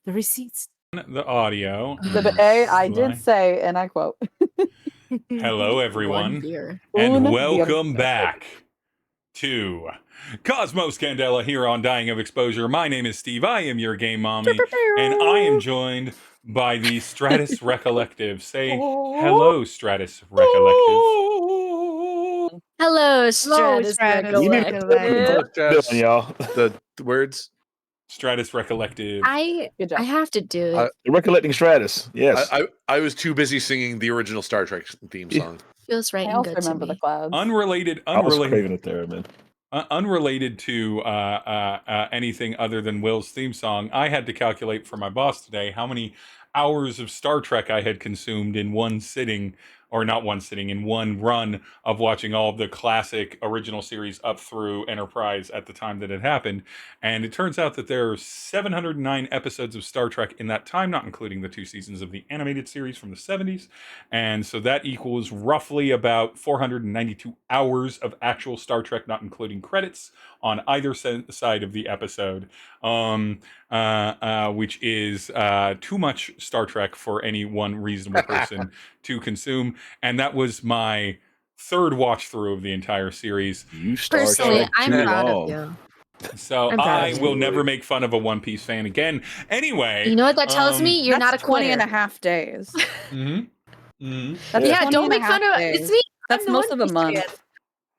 The receipts. The audio. Exhibit A, I did say, and I quote. Hello, everyone, beer. and welcome back to Cosmos Candela here on Dying of Exposure. My name is Steve. I am your game mommy, and I am joined by the Stratus Recollective. Say hello, Stratus Recollective. Hello, Stratus Recollective. Y'all. The words. Stratus Recollective. I have to do it. The Recollecting Stratus. Yes. I was too busy singing the original Star Trek theme song. Feels right I and also good to remember me. the clouds. Unrelated I was craving it there, man. Unrelated to anything other than Will's theme song, I had to calculate for my boss today how many hours of Star Trek I had consumed in one sitting, or not one sitting, in one run of watching all of the classic original series up through Enterprise at the time that it happened. And it turns out that there are 709 episodes of Star Trek in that time, not including the 2 seasons of the animated series from the 70s. And so that equals roughly about 492 hours of actual Star Trek, not including credits, on either side of the episode, which is too much Star Trek for any one reasonable person to consume. And that was my third watch through of the entire series. Personally, I'm proud of you. So I will never make fun of a One Piece fan again. Anyway, you know what that tells me? You're not a 20 quitter. and a half days. Yeah, don't make fun of it. It's me. That's most of a month.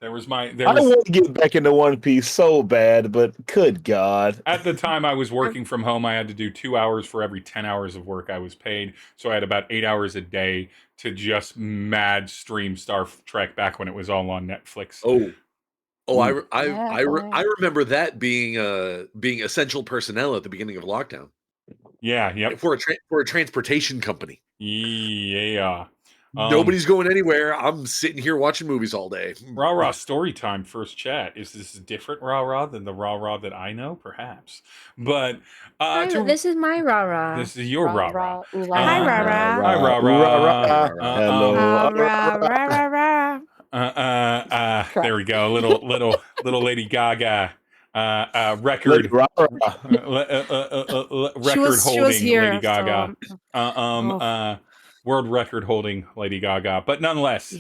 I want to get back into One Piece so bad, but good God. At the time I was working from home, I had to do 2 hours for every 10 hours of work I was paid. So I had about 8 hours a day to just mad stream Star Trek back when it was all on Netflix. I remember that being essential personnel at the beginning of lockdown. Yeah, yep. For a transportation company. Yeah. Nobody's going anywhere. I'm sitting here watching movies all day. Rah rah story time. First chat. Is this a different rah rah than the rah rah that I know? Perhaps, but this is my rah rah. This is your rah rah. Hi rah rah. Hi rah rah. Hello. Rah rah. There we go. Little Lady Gaga. Record holding Lady Gaga. World record holding Lady Gaga. But nonetheless,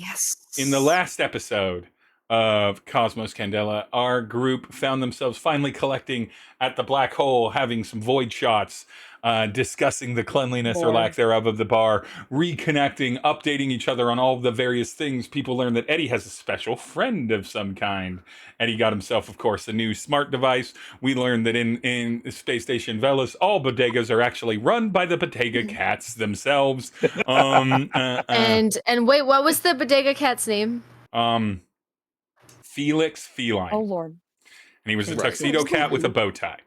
in the last episode of Cosmos Candela, our group found themselves finally collecting at the black hole, having some void shots, discussing the cleanliness or lack thereof of the bar, reconnecting, updating each other on all of the various things. People learned that Eddie has a special friend of some kind. Eddie got himself, of course, a new smart device. We learned that in Space Station Velas, all bodegas are actually run by the bodega cats themselves. And wait, what was the bodega cat's name? Felix Feline. Oh Lord. And he was a tuxedo cat with a bow tie.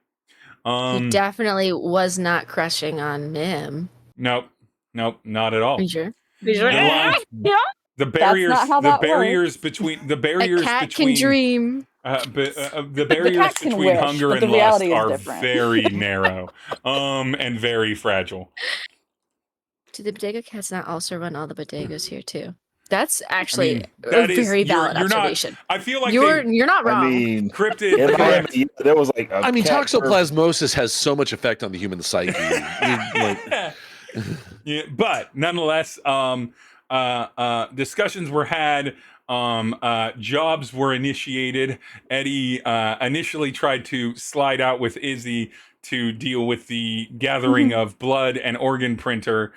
He definitely was not crushing on him. Nope, not at all. Are you sure? The barriers between a cat can dream. The barriers between hunger and lust are very narrow, and very fragile. Do the bodega cats not also run all the bodegas here too? That's actually a very valid observation. I feel like you're not wrong. I mean, cryptid. There was like toxoplasmosis has so much effect on the human psyche. Yeah, but nonetheless, discussions were had. Jobs were initiated. Eddie initially tried to slide out with Izzy to deal with the gathering of blood and organ printer,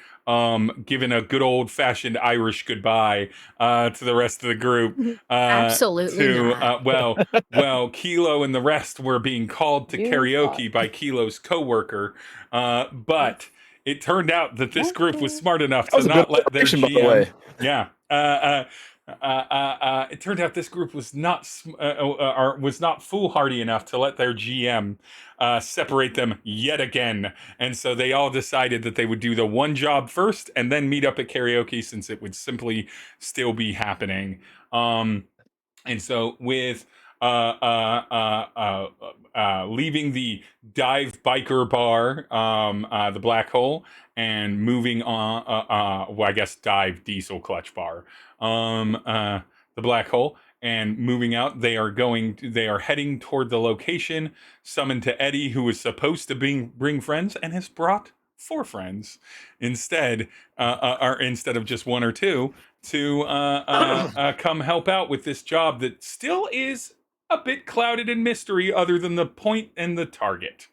given a good old-fashioned Irish goodbye to the rest of the group. Absolutely not. Well, Kilo and the rest were being called to karaoke by Kilo's coworker, but it turned out that this group was smart enough to not let their GM. It turned out this group was not foolhardy enough to let their GM separate them yet again, and so they all decided that they would do the one job first and then meet up at karaoke, since it would simply still be happening. And so with leaving the dive biker bar, the Black Hole, and moving on, I guess dive diesel clutch bar, the Black Hole, and moving out. They are heading toward the location summoned to Eddie, who was supposed to bring friends and has brought 4 friends instead, or instead of just 1 or 2, to come help out with this job that still is a bit clouded in mystery, other than the point and the target.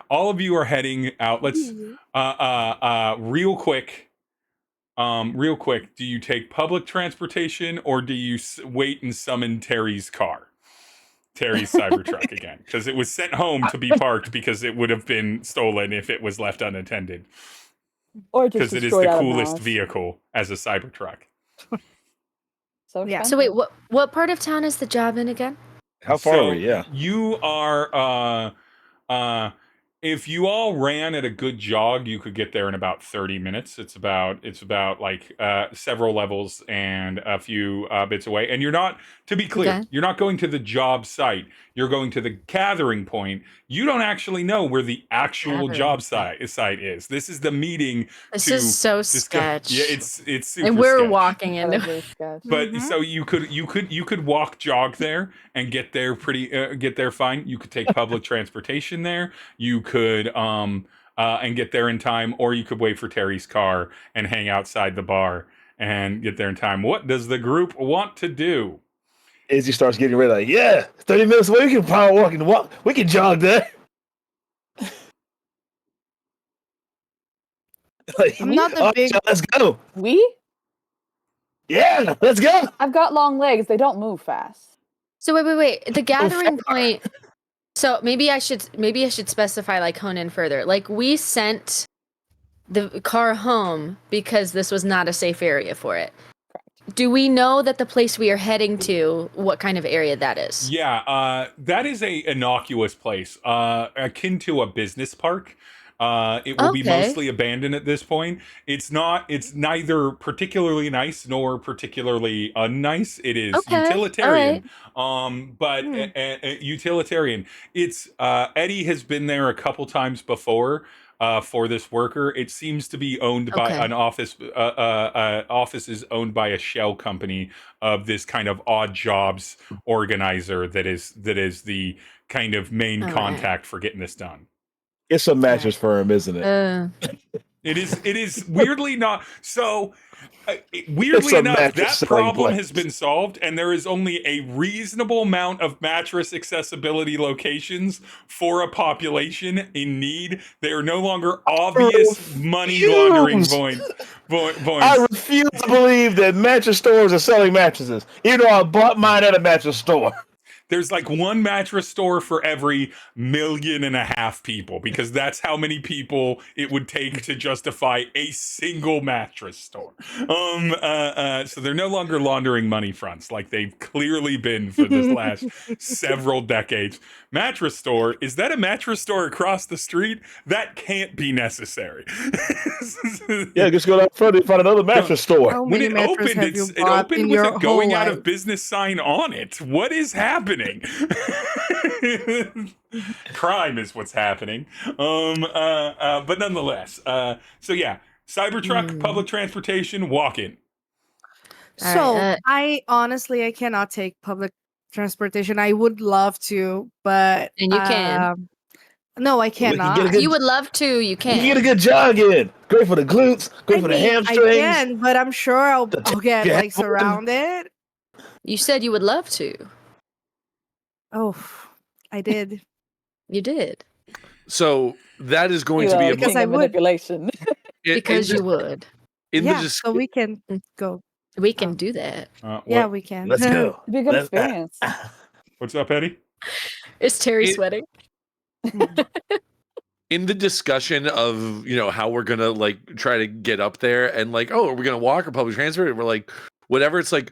All of you are heading out. Let's real quick. Do you take public transportation, or do you wait and summon Tery's car? Tery's Cybertruck again, because it was sent home to be parked because it would have been stolen if it was left unattended. Or because it is the coolest vehicle as a Cybertruck. So yeah. So wait, what part of town is the job in again? How far are we? Yeah. You are if you all ran at a good jog, you could get there in about 30 minutes. It's about like several levels and a few bits away. And you're not, to be clear, you're not going to the job site. You're going to the gathering point. You don't actually know where the actual job site is. This is the meeting. This is so sketch. Yeah, it's super and we're sketch. walking into it. But so you could walk, jog there and get there get there fine. You could take public transportation there. You could and get there in time, or you could wait for Tery's car and hang outside the bar and get there in time. What does the group want to do? Izzy starts getting ready, like, yeah, 30 minutes away, we can power walk, we can jog there. Like, I'm not the big. Let's go. We? Yeah, let's go. I've got long legs. They don't move fast. So wait. The gathering point. So maybe I should specify, like, hone in further. Like, we sent the car home because this was not a safe area for it. Do we know that the place we are heading to, what kind of area that is? Yeah, that is a innocuous place, akin to a business park. It will be mostly abandoned at this point. It's neither particularly nice nor particularly unnice. It is utilitarian. But utilitarian. It's Eddie has been there a couple times before. For this worker, it seems to be owned by an office. Office is owned by a shell company of this kind of odd jobs organizer that is the kind of main contact for getting this done. It's a mattress firm, isn't it? It is weirdly not so. Weirdly enough, that problem has been solved, and there is only a reasonable amount of mattress accessibility locations for a population in need. They are no longer obvious money laundering points. I refuse to believe that mattress stores are selling mattresses. You know, I bought mine at a mattress store. There's like one mattress store for every 1.5 million people, because that's how many people it would take to justify a single mattress store. So they're no longer laundering money fronts like they've clearly been for this last several decades. Mattress store, is that a mattress store across the street? That can't be necessary. Yeah, just go down front and find another mattress store. When it opened, it opened with a going out of business sign on it. What is happening? Crime is what's happening. But nonetheless, so yeah, Cybertruck, public transportation, walk-in. So I honestly cannot take public transportation. I would love to, but and you can. No, I cannot. You would love to. You can. You get a good jog in. Great for the glutes. Great for the hamstrings. I can, but I'm sure I'll get like surrounded. You said you would love to. Oh, I did. You did. So that is going to be a because I would. Manipulation. Because you would. So we can go. We can do that. Yeah, we can. Let's go. It'd be a good experience. What's up, Eddie? Is Tery sweating? In the discussion of, how we're gonna like try to get up there and like, oh, are we gonna walk or public transport? And we're like, whatever. It's like,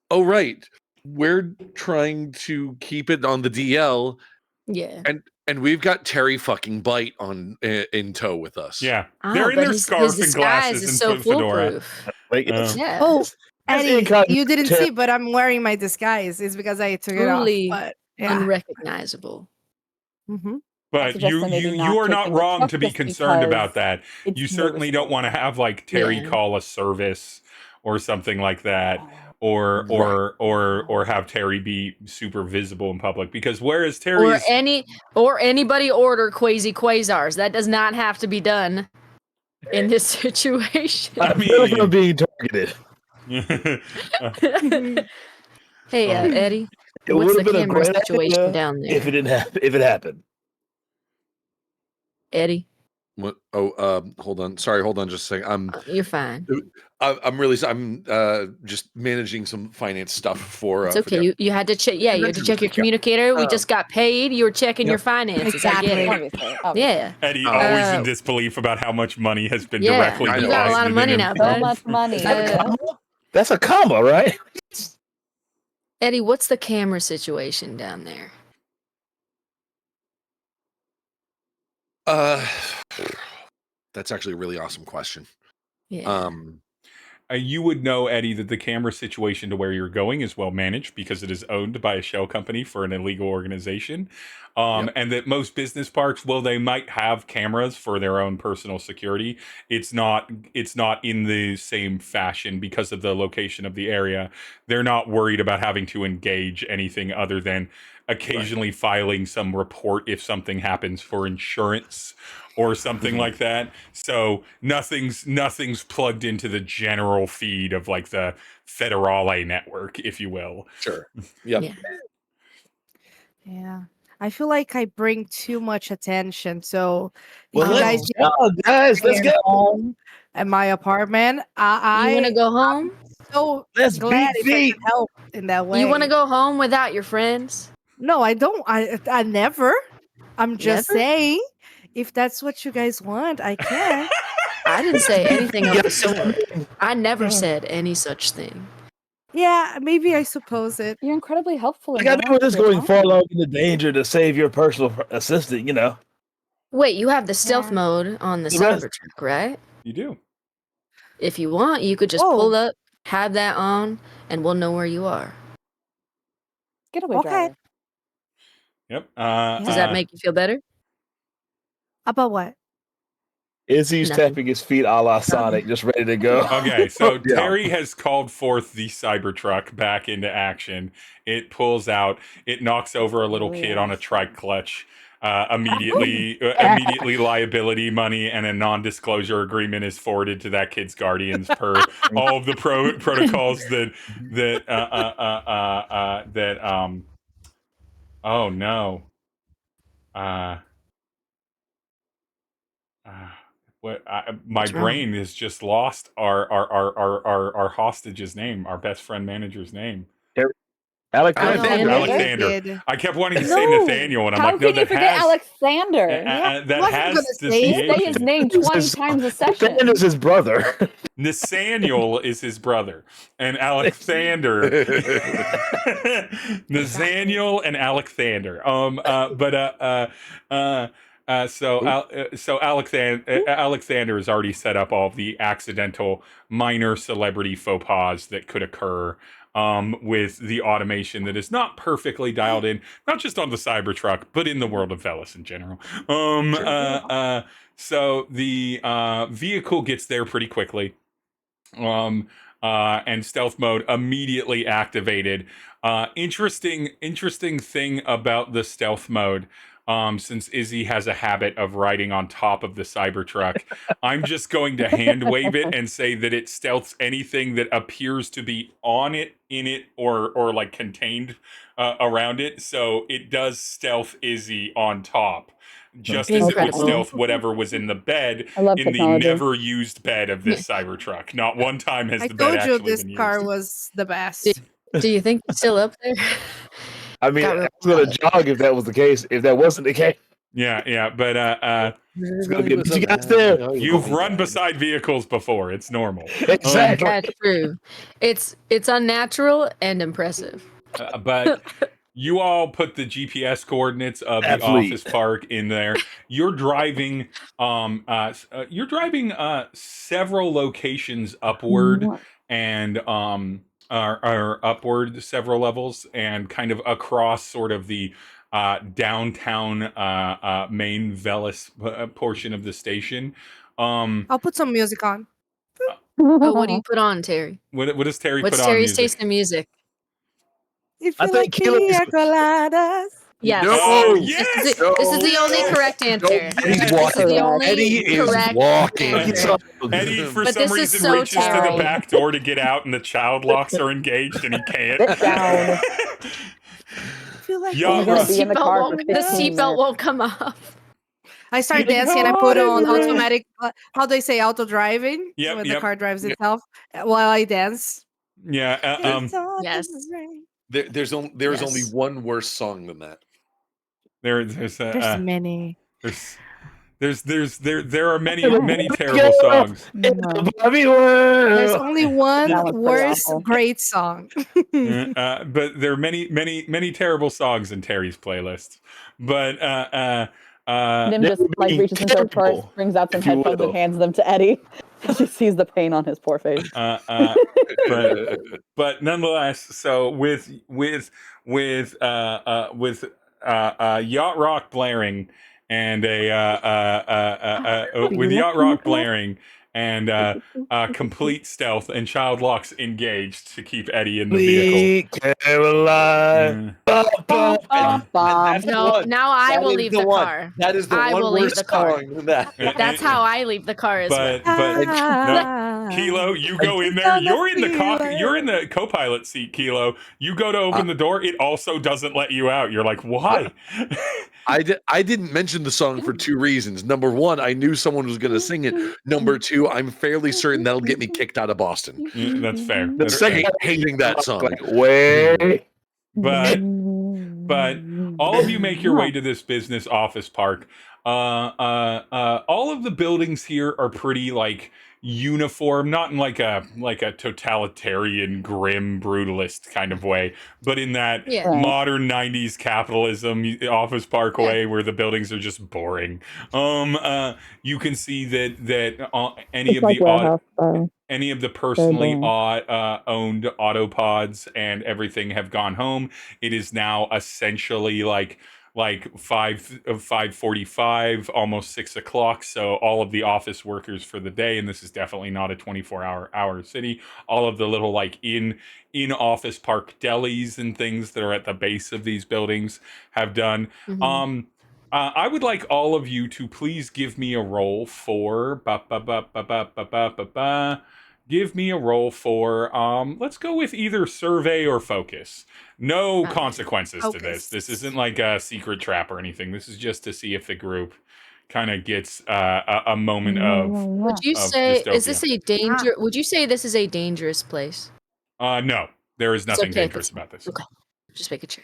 oh right, we're trying to keep it on the DL. Yeah. And we've got Tery fucking Byte on in tow with us. Yeah, they're in their scarf and glasses and fedora. Yeah. Oh, Eddie, you didn't see, but I'm wearing my disguise. It's because I took it off. But unrecognizable. Mm-hmm. But you are not wrong to be concerned about that. You certainly don't want to have like Tery call a service or something like that. or have Tery be super visible in public, because whereas Tery or anybody order Quasi Quasars, that does not have to be done in this situation. I feel like I'm being targeted. Hey, Eddie, It what's the would have been a camera great situation idea down there? if it didn't happen. If it happened, Eddie, What? Oh, hold on. Sorry, hold on just a second. you're fine. I'm just managing some finance stuff for. It's okay. You had to check. Yeah, you had to check your communicator. We just got paid. You were checking your finances. I get it. Obviously. Yeah. Eddie always in disbelief about how much money has been directly you got a lot of money now, So bud. much money. that's a comma, right? Eddie, what's the camera situation down there? That's actually a really awesome question. Yeah. You would know, Eddie, that the camera situation to where you're going is well managed because it is owned by a shell company for an illegal organization. And that most business parks, well, they might have cameras for their own personal security. It's not in the same fashion because of the location of the area. They're not worried about having to engage anything other than occasionally filing some report if something happens for insurance or something like that. So nothing's plugged into the general feed of like the Federale network, if you will. Sure. Yep. Yeah. I feel like I bring too much attention. So Well, you let's guys go, guys. Let's go. home at my apartment. You want to go home? So Let's glad beat if I feet. could help in that way. You want to go home without your friends? No, I don't. I never. I'm just Never? saying, if that's what you guys want, I can. I didn't say anything of the sort. I never said any such thing. Yeah, maybe I suppose it. You're incredibly helpful. Like, I know this going far long into danger to save your personal assistant, you know. Wait, you have the stealth mode on the Cybertruck, right? You do. If you want, you could just pull up, have that on, and we'll know where you are. Getaway driver. Yep. Does that make you feel better? About what? Izzy's tapping his feet a la Sonic, just ready to go. Okay, so Tery has called forth the Cybertruck back into action. It pulls out. It knocks over a little kid on a trike clutch. Immediately liability money and a non-disclosure agreement is forwarded to that kid's guardians per all of the protocols oh no. My brain has just lost our hostage's name, our best friend manager's name. Alexander. I kept wanting to say Nathaniel, and I'm like, no, that forget Alexander? That has the say his name 20 times a session. Nathaniel is his brother. Nathaniel is his brother, and Alexander. Nathaniel and Alexander. So Alexander has already set up all of the accidental minor celebrity faux pas that could occur with the automation that is not perfectly dialed in, not just on the Cybertruck, but in the world of Velis in general. So the vehicle gets there pretty quickly. And stealth mode immediately activated. Interesting thing about the stealth mode. Since Izzy has a habit of riding on top of the Cybertruck, I'm just going to hand wave it and say that it stealths anything that appears to be on it, in it, or like contained around it. So it does stealth Izzy on top, just as it would stealth whatever was in the bed, in the never used bed of this Cybertruck. Not one time has the bed actually been used. I told you this car was the best. Do you think it's still up there? I mean, I was going to jog if that was the case. If that wasn't the case. Yeah, but it's gonna be, you guys there? You've run beside vehicles before. It's normal. Exactly. That's true. It's unnatural and impressive. But you all put the GPS coordinates of the office park in there. You're driving several locations upward and are upward several levels and kind of across sort of the downtown main Velis portion of the station. I'll put some music on. Oh, what do you put on, Tery? What does Tery What's put on Tery's music? taste in music? If I you think like Kilo is- pina coladas. Yes. No! Oh, This yes! is the only correct answer. Eddie's This is walking. the only Eddie is correct walking. answer. Eddie, for But some this is reason, so reaches to the Tery. back door to get out, and the child locks are engaged, and he can't. Sit down. If you like Yacht We're The gonna be in the car for seatbelt 15 seatbelt won't come off. I start dancing and I put on automatic. How do I say auto driving? Yep, When yep. the car drives itself while I dance. Yeah. Yes. There's Yes. only one worse song than that. There's many. There are many terrible songs. There's only one That one's pretty worse awful. great song. But there are many terrible songs in Terry's playlist. But Nim just like reaches into her purse, brings out some if you headphones, will. and hands them to Eddie. She sees the pain on his poor face. but nonetheless, so with yacht rock blaring and with yacht rock blaring and complete stealth and child locks engaged to keep Eddie in the vehicle. Caroline. That's the No, one. now I That will is leave the the one. car. That is the I one will leave worse the car. song than that. That's how I leave the car as well. But no, Kilo, you go in there. You're in the co-pilot seat, Kilo. You go to open the door. It also doesn't let you out. You're like, why? I didn't mention the song for two reasons. Number one, I knew someone was going to sing it. Number two, I'm fairly certain that'll get me kicked out of Boston. Yeah, that's fair. The That's second fair. Hating that song. Like, wait. But all of you make your way to this business office park. All of the buildings here are pretty like uniform, not in like a totalitarian, grim, brutalist kind of way, but in that modern 90s capitalism office park way where the buildings are just boring. You can see that any of the personally owned autopods and everything have gone home. It is now essentially like 5:45, almost 6 o'clock. So all of the office workers for the day, and this is definitely not a 24-hour city. All of the little like in office park delis and things that are at the base of these buildings have done. Mhm. I would like all of you to please give me a roll for Give me a roll for let's go with either survey or focus. No consequences to this. This isn't like a secret trap or anything. This is just to see if the group kind of gets a moment of Would you of say dystopia. is this a danger? Would you say this is a dangerous place? No, there is nothing okay if dangerous about this. Okay, just make a sure.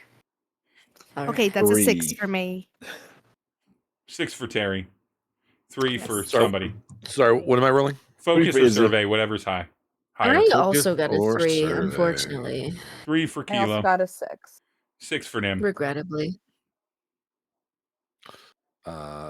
All Okay, right. that's a 6 for me. 6 for Tery. 3 for Sorry. somebody. Sorry, what am I rolling? Focus for or Izzy. survey, whatever's higher. I Focus also got a or 3, survey? unfortunately. 3 for I also Kilo. got a 6. 6 for Nim. Regrettably.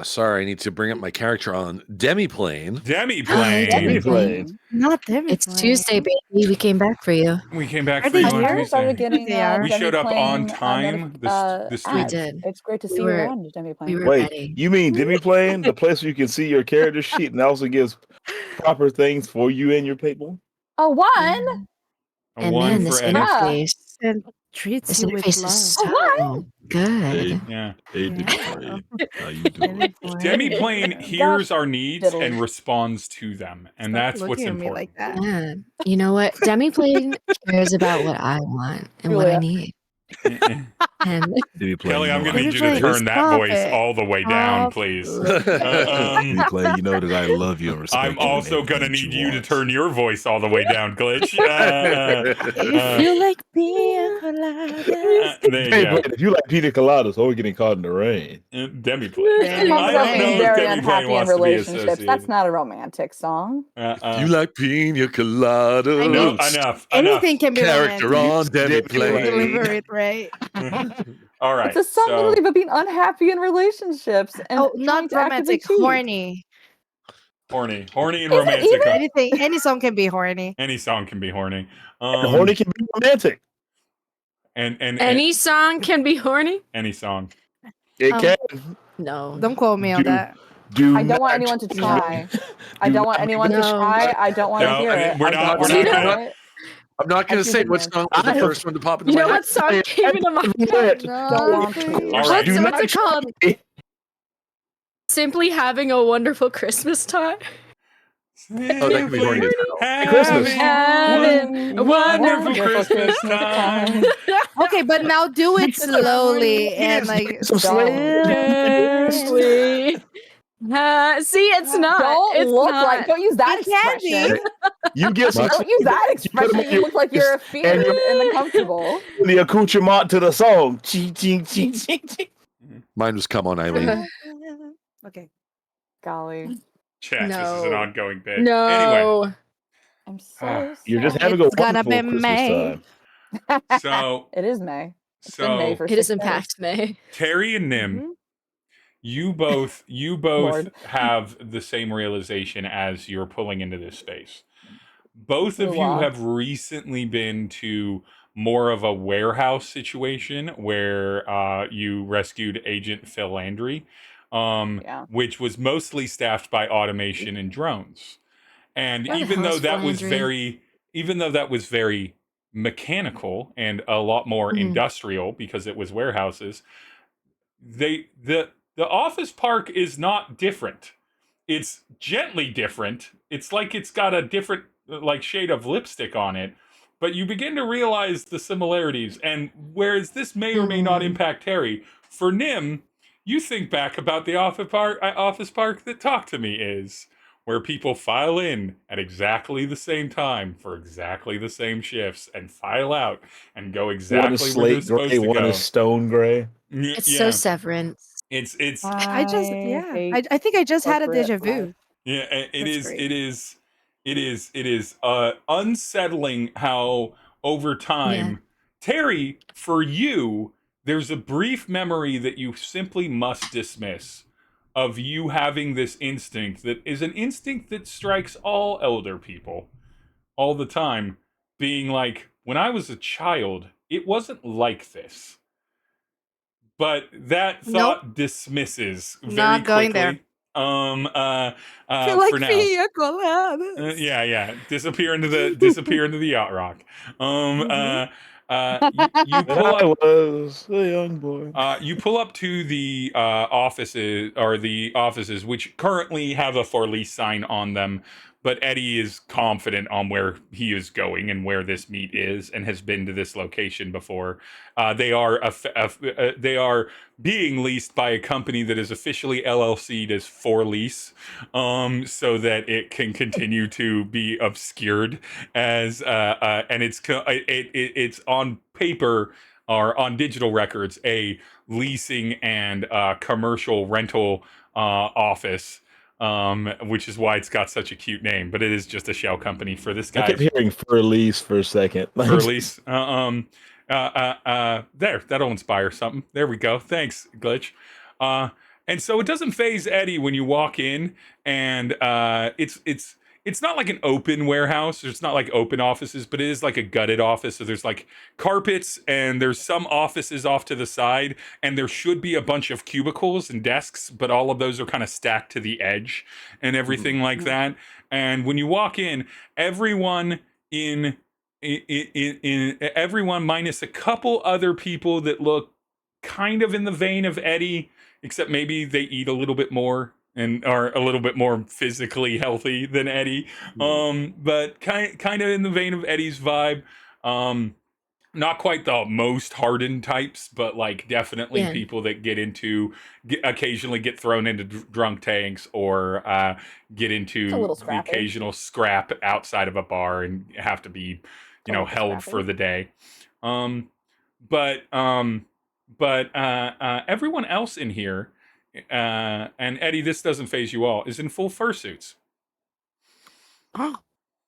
Sorry, I need to bring up my character on Demiplane. Demiplane. Demiplane. Not them. It's Tuesday, baby. We came back for you. We came back Are for you they on here? Started Tuesday. getting, They are. We showed up on Demiplane, time. The ads. street. We did. It's great to We see were- you around, Demiplane. We were Wait, ready. you mean Demiplane, the place where you can see your character sheet and also gives proper things for you and your people? Oh, one? A And 1 man, for this Eddie. interface. And treats This you with interface love. is so good. Yeah. Hey, Demiplane. How you doing? Demiplane hears our needs diddly. and responds to them, and Stop that's what's looking at me important. like that. Yeah. You know what? Demiplane cares about what I want and what I Julia. need. And Demiplane, Kelly, I'm you know gonna I need you to Demiplane, turn that stop voice it. all the way down, Stop. please. Demiplane, you know that I love you and respect I'm you and also gonna everything need you to want. turn your voice all the way down, Glitch. If you like pina coladas. There Hey, you go. but if you like pina coladas, or getting caught in the rain. Demiplane. Demi- Talks I about don't being know very if Demiplane unhappy in wants to be relationships. That's associated. not a romantic song. You like pina coladas? I No, mean, enough. Anything can be Character romantic. on If you deliver Demiplane. it right. All right. It's a song so, literally about being unhappy in relationships and Oh, trying not to actively romantic, cheat. horny. horny and Is it romantic. even? Any song can be horny. Any song can be horny. And horny can be romantic. And any song can be horny? any song. It Um, can. No. Don't quote me on Do- that. I don't want anyone to try. I don't want anyone to try. I don't want to hear it. I'm not going to say what song was the first one to pop into my head. You know what song came into my head? Don't want to. All right. What's it called? Simply having a wonderful Christmas time. Oh, that could be horny. Having a wonderful Christmas time. Okay, but now do it slowly and like slowly. See, it's not. Don't look like. Don't use that expression. You get some. Don't use that expression. You look like you're feeling and uncomfortable. The accoutrement to the song. Mine was "Come On, Eileen." Okay. Golly. Chat. No. This is an ongoing bit. No. Anyway, I'm so. You're just having a wonderful Christmas time. So it is May. It's been so May for it is 6 in days. past May. Terry and Nim, you both Lord. have the same realization as you're pulling into this space. Both of you Wow. have recently been to more of a warehouse situation where you rescued Agent Phil Landry, which was mostly staffed by automation and drones. And even though that was very mechanical and a lot more industrial because it was warehouses, the office park is not different. It's gently different. It's like it's got a different like shade of lipstick on it, but you begin to realize the similarities. And whereas this may or may not impact Terry, for Nim, you think back about the office park that Talk to Me is, where people file in at exactly the same time for exactly the same shifts and file out and go exactly where they're supposed to go. One is stone gray. It's so Severance. It's. I think I just had a deja vu. Yeah, That's great. it is unsettling how over time, Terry, for you, there's a brief memory that you simply must dismiss of you having this instinct that is an instinct that strikes all elder people all the time, being like, when I was a child, it wasn't like this. But that thought dismisses very Not going quickly. there. For now. Yeah. Disappear into the yacht rock. You pull up, I was a young boy. You pull up to the offices, which currently have a for lease sign on them, but Eddie is confident on where he is going and where this meet is, and has been to this location before. They are being leased by a company that is officially LLC'd as for lease, so that it can continue to be obscured as and it's on paper or on digital records a leasing and commercial rental office, which is why it's got such a cute name, but it is just a shell company for this guy. I kept hearing for lease for a second. For lease. There, that'll inspire something. There we go. Thanks, Glitch. And so it doesn't phase Eddie when you walk in, and it's not like an open warehouse. It's not like open offices, but it is like a gutted office. So there's like carpets, and there's some offices off to the side, and there should be a bunch of cubicles and desks, but all of those are kind of stacked to the edge and everything like that. And when you walk in, everyone everyone minus a couple other people that look kind of in the vein of Eddie, except maybe they eat a little bit more and are a little bit more physically healthy than Eddie. But kind of in the vein of Eddie's vibe. Not quite the most hardened types, but like definitely people that occasionally get thrown into drunk tanks, or get into the occasional scrap outside of a bar and have to be, held for the day. But everyone else in here, and Eddie, this doesn't faze you all, is in full fursuits.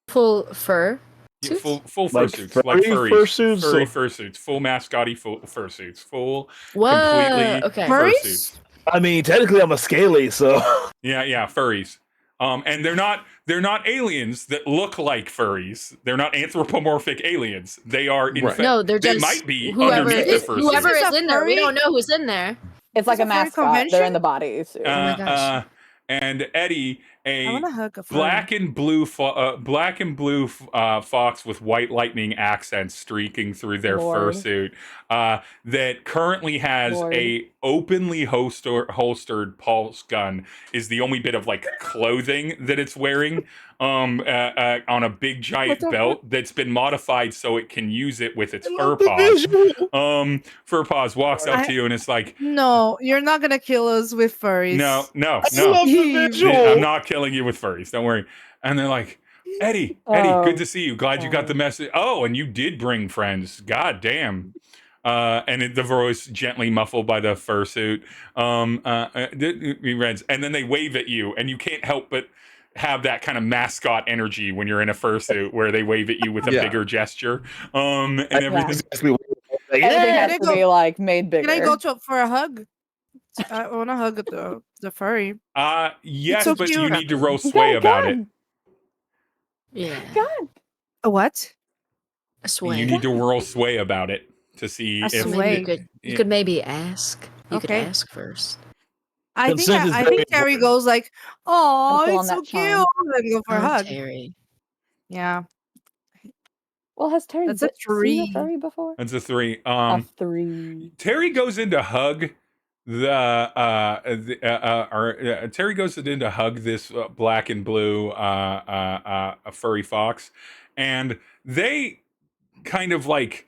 Full fur? Yeah, full fursuits, like furries, fursuits, furry fursuits, full mascoty fursuits, completely okay. fursuits. I mean, technically, I'm a scaly, so yeah, furries. And they're not aliens that look like furries. They're not anthropomorphic aliens. They are in fact. No, they're just they might be whoever underneath the fursuit. Whoever is in there. We don't know who's in there. It's like a mascot. They're in the bodies. Oh my gosh. and Eddie, I want to hug a black and blue fox with white lightning accents streaking through their fursuit that currently has a openly holstered pulse gun is the only bit of like clothing that it's wearing on a big giant belt that's been modified so it can use it with its fur paws. Fur paws walks up to you and it's like, no, you're not gonna kill us with furries. no. I'm not killing you with furries. Don't worry. And they're like, Eddie, good to see you. Glad you got the message. Oh, and you did bring friends. God damn. And the voice gently muffled by the fursuit. And then they wave at you, and you can't help but have that kind of mascot energy when you're in a fursuit, where they wave at you with a bigger gesture, and everything. Everything has to be like made bigger. Can I go for a hug? I want to hug the furry. Yes, so but cute. You need to roll sway about it. Yeah. God. A what? A sway. You need to roll sway about it to see if you could maybe ask. You could ask first. I think Tery goes like, "Oh, it's so cute." And go for a hug. Tery. Yeah. Well, has Tery That's a 3. seen a furry before? That's a 3. A 3. Tery goes in to hug Tery goes in to hug this black and blue furry fox, and they kind of like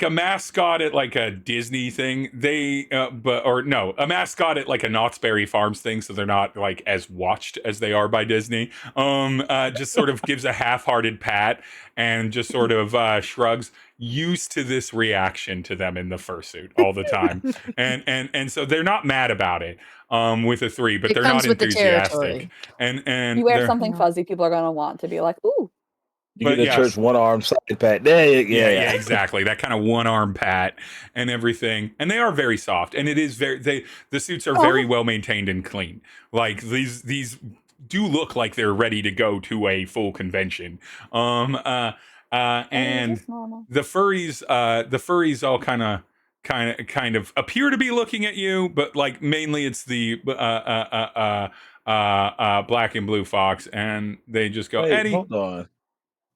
a mascot at like a Disney thing. A mascot at like a Knott's Berry Farms thing, so they're not like as watched as they are by Disney. Just sort of gives a half-hearted pat and just sort of shrugs, used to this reaction to them in the fursuit all the time. and so they're not mad about it with a 3, but they're not enthusiastic. And you wear something fuzzy, people are gonna want to be like, ooh. You get the church one-arm side pat. Yeah, exactly. That kind of one-arm pat and everything. And they are very soft. And it is the suits are very well maintained and clean. Like these do look like they're ready to go to a full convention. And the furries all kind of appear to be looking at you, but like mainly it's the black and blue fox, and they just go, Eddie, hold on.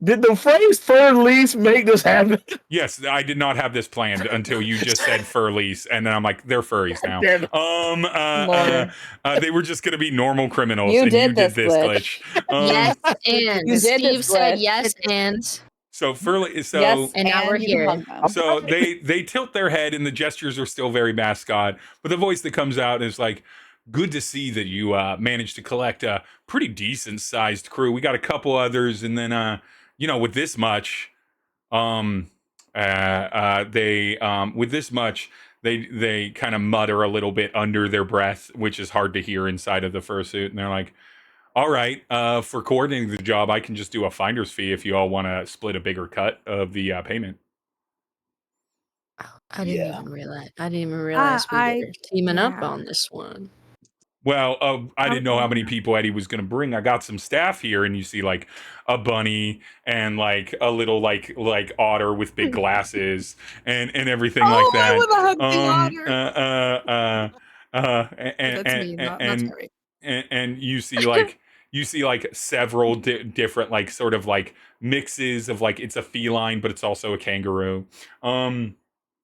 Did the phrase fur lease make this happen? Yes, I did not have this planned until you just said fur lease, and then I'm like, they're furries now. They were just going to be normal criminals, and you did this glitch. Yes, and Steve said yes, and so yes, and now we're here. So they tilt their head, and the gestures are still very mascot, but the voice that comes out is like, good to see that you managed to collect a pretty decent sized crew. We got a couple others, and then with this much, they kind of mutter a little bit under their breath, which is hard to hear inside of the fursuit. And they're like, all right, for coordinating the job, I can just do a finder's fee if you all want to split a bigger cut of the payment. I didn't even realize we were teaming up on this one. Well, I didn't know how many people Eddie was going to bring. I got some staff here, and you see like a bunny and like a little like otter with big glasses and everything like that. I want to hug the otter. And you see like several different like sort of like mixes of like it's a feline, but it's also a kangaroo.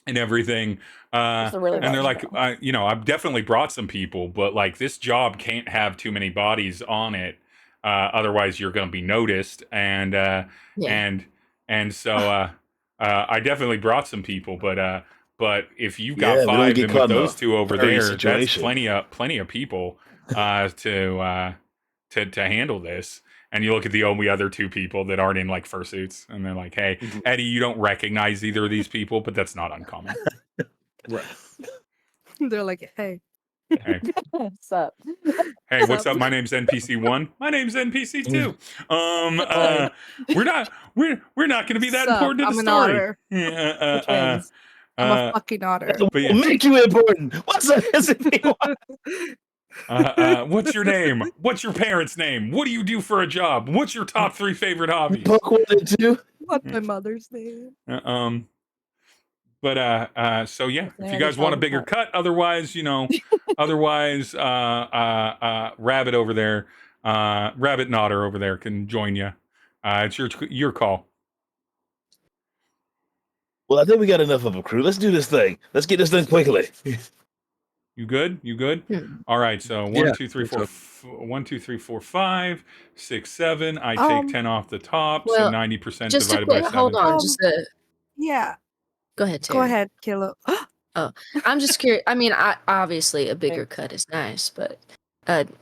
And everything, and they're like, I've definitely brought some people, but like this job can't have too many bodies on it, otherwise you're going to be noticed. And so I definitely brought some people, but if you've got 5 and with those 2 over there, that's plenty of people to handle this. And you look at the only other 2 people that aren't in like fursuits, and they're like, "Hey, Eddie, you don't recognize either of these people, but that's not uncommon." Right? They're like, "Hey, what's up? Hey, what's up? My name's NPC 1. My name's NPC 2. We're not going to be that important to the story. I'm a fucking otter. But make you important. What's up, what's your name? What's your parents' name? What do you do for a job? What's your top 3 favorite hobbies? Book 1 and 2. What's my mother's name? So yeah, if you guys want a bigger cut, otherwise, Rabbit over there, Rabbit and Otter over there can join you. It's your call. Well, I think we got enough of a crew. Let's do this thing. Let's get this done quickly. You good? Yeah. All right. So 1, 2, 3, 4, 1, 2, 3, 4, 5, 6, 7. I take 10 off the top, so 90% divided by 7. Hold on, yeah. Go ahead, Tery. Go ahead, Kilo. Oh, I'm just curious. I mean, obviously a bigger cut is nice, but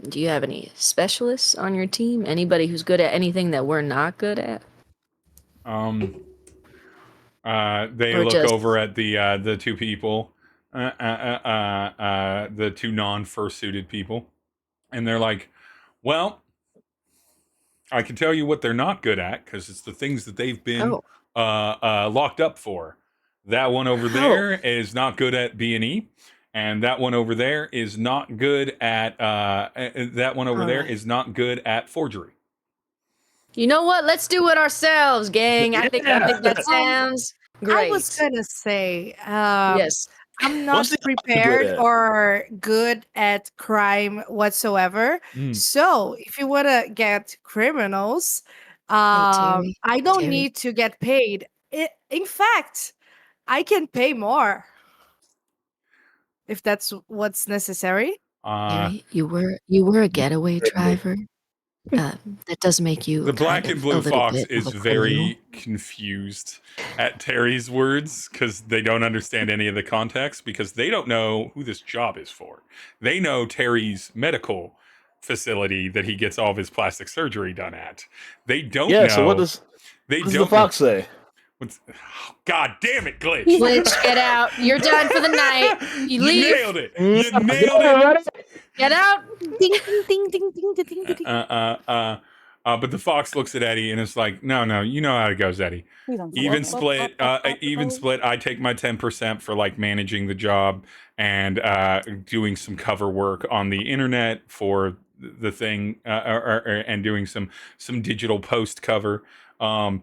do you have any specialists on your team? Anybody who's good at anything that we're not good at? They look over at the two people, the two non-fursuited people, and they're like, "Well, I can tell you what they're not good at because it's the things that they've been locked up for. That one over there is not good at B&E, and that one over there is not good at is not good at forgery." You know what? Let's do it ourselves, gang. I think that sounds great. I was gonna say, yes. I'm not prepared or good at crime whatsoever. So if you want to get criminals, I don't need to get paid. In fact, I can pay more if that's what's necessary. Tery, you were a getaway driver. That does make you the black and blue fox is very confused at Terry's words because they don't understand any of the context because they don't know who this job is for. They know Terry's medical facility that he gets all of his plastic surgery done at. They don't know. So what does the fox say? God damn it, Glitch. Glitch, get out. You're done for the night. You leave. You nailed it. You nailed it. Get out. Ding, ding, ding, ding, ding, ding, ding. But the fox looks at Eddie and it's like, no, you know how it goes, Eddie. Even split. I take my 10% for like managing the job and doing some cover work on the internet for the thing, and doing some digital post cover. And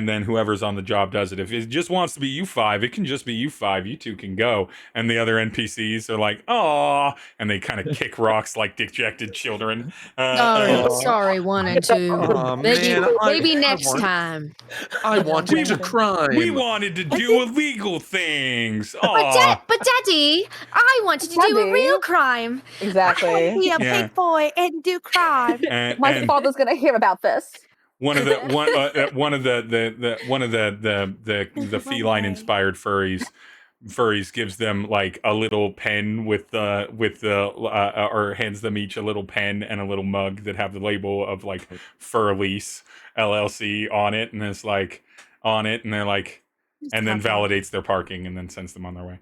then whoever's on the job does it. If it just wants to be you 5, it can just be you 5. You 2 can go. And the other NPCs are like, "Aw," and they kind of kick rocks like dejected children. Sorry, 1 and 2. Maybe next time. I wanted to crime. We wanted to do illegal things. But Daddy, I wanted to do a real crime. Exactly. Be a big boy and do crime. My father's gonna hear about this. One of the feline inspired furries gives them like a little pen or hands them each a little pen and a little mug that have the label of like Fur Lease LLC on it, and it's like on it, and they're like, and then validates their parking and then sends them on their way.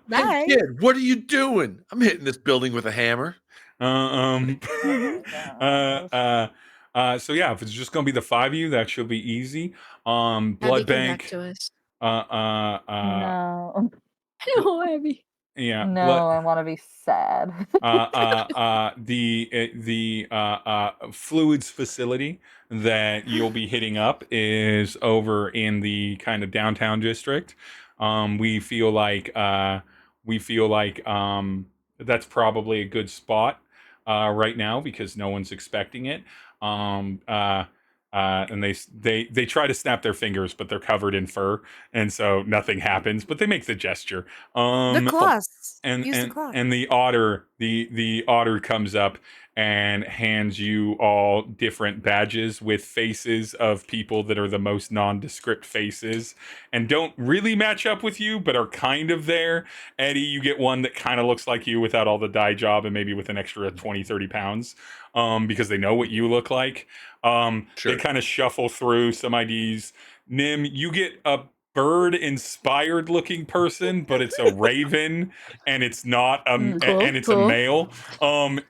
Hey kid, what are you doing? I'm hitting this building with a hammer. So yeah, if it's just gonna be the 5 of you, that should be easy. Blood bank. To us. No. No, Abby. Yeah. No, I want to be sad. The fluids facility that you'll be hitting up is over in the kind of downtown district. We feel like that's probably a good spot right now because no one's expecting it. And they try to snap their fingers, but they're covered in fur, and so nothing happens. But they make the gesture. The claws. And the otter comes up and hands you all different badges with faces of people that are the most nondescript faces and don't really match up with you, but are kind of there. Eddie, you get one that kind of looks like you without all the dye job and maybe with an extra 20-30 pounds, because they know what you look like. Sure. They kind of shuffle through some IDs. Nim, you get a bird-inspired looking person, but it's a raven, and it's not a male.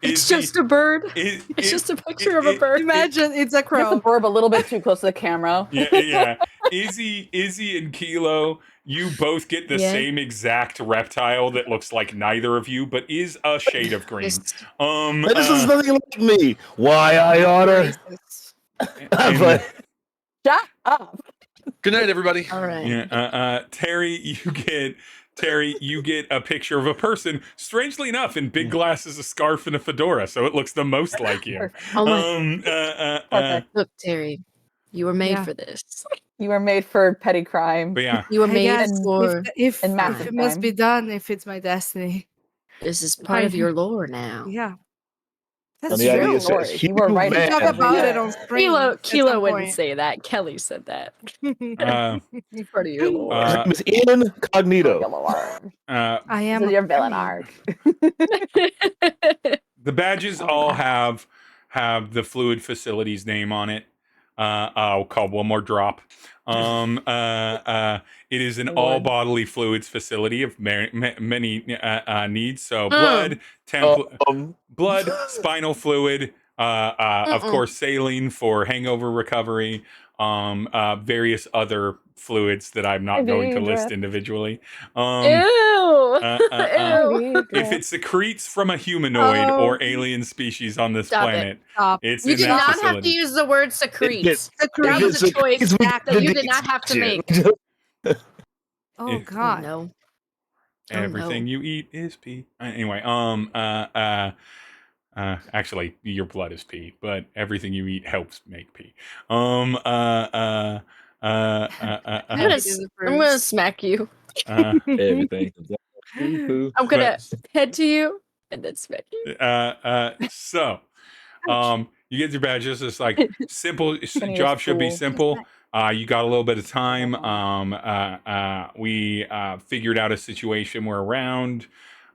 It's just a bird. It's just a picture of a bird. Imagine it's a crow. It's a bird a little bit too close to the camera. Yeah. Izzy and Kilo, you both get the same exact reptile that looks like neither of you, but is a shade of green. This is nothing like me. Why I otter? Shut up. Good night, everybody. All right. Yeah, Tery, you get a picture of a person, strangely enough, in big glasses, a scarf, and a fedora, so it looks the most like you. Oh my. Look, Tery, you were made for this. You were made for petty crime. But yeah, You were made for. If massive it must crime. be done, if it's my destiny. This is part of your lore now. Yeah. And That's the idea true. says, You were right. We talk human. about it on screen. Kilo wouldn't say that. Kelly said that. Part of your lore. His name is Incognito. I am This is your villain arc. The badges all have the fluid facility's name on it. I'll call one more drop. It is an all bodily fluids facility of many needs. So blood, blood, spinal fluid, of course, saline for hangover recovery, various other fluids that I'm not going to list individually. Ew. If it secretes from a humanoid or alien species on this planet, it's you in did that not facility. have to use the word secretes. That If was a choice that you did not have to make. Oh God. No. Everything you eat is pee. Anyway, actually, your blood is pee, but everything you eat helps make pee. I'm gonna smack you. Everything. I'm gonna head to you and then smack you. So, you get your badges. It's like simple. Job should be simple. You got a little bit of time. We figured out a situation where around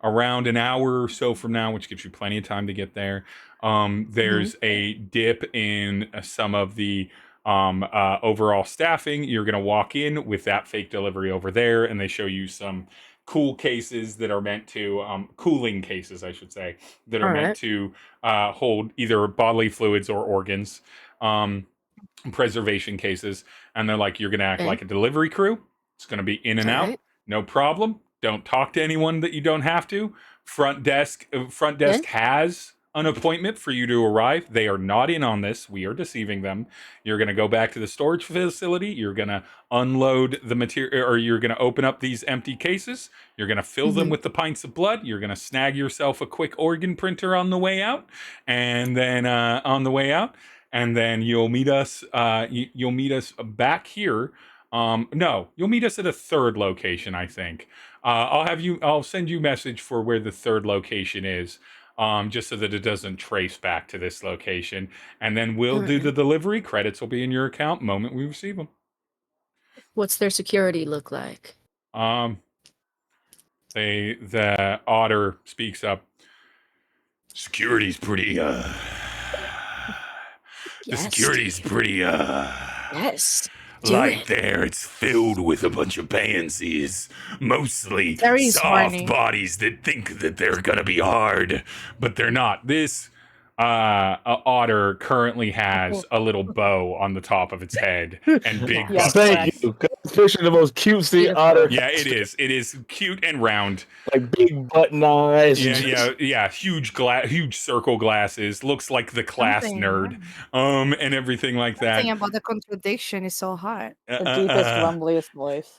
an hour or so from now, which gives you plenty of time to get there. There's a dip in some of the overall staffing. You're going to walk in with that fake delivery over there, and they show you some cool cases that are meant to cooling cases, I should say, that are meant to hold either bodily fluids or organs. Preservation cases, and they're like, you're gonna act like a delivery crew. It's gonna be in and out, no problem. Don't talk to anyone that you don't have to. Front desk has an appointment for you to arrive. They are not in on this. We are deceiving them. You're gonna go back to the storage facility. You're gonna unload the material, or you're gonna open up these empty cases. You're gonna fill them with the pints of blood. You're gonna snag yourself a quick organ printer on the way out, and then and then you'll meet us. You'll meet us back here. No, you'll meet us at a third location, I think. I'll send you a message for where the third location is, just so that it doesn't trace back to this location. And then we'll do the delivery. Credits will be in your account the moment we receive them. What's their security look like? The otter speaks up. Security's pretty The security's pretty yes. light there. It's filled with a bunch of pansies, mostly soft bodies that think that they're gonna be hard, but they're not. This otter currently has a little bow on the top of its head and big butt Thank teeth. you. Fishing the most cutesy otter. Yeah, it is. It is cute and round. Like big button eyes. Yeah. Huge circle glasses. Looks like the class nerd. And everything like that. Something about the contradiction is so hard. The deepest, rumbliest voice.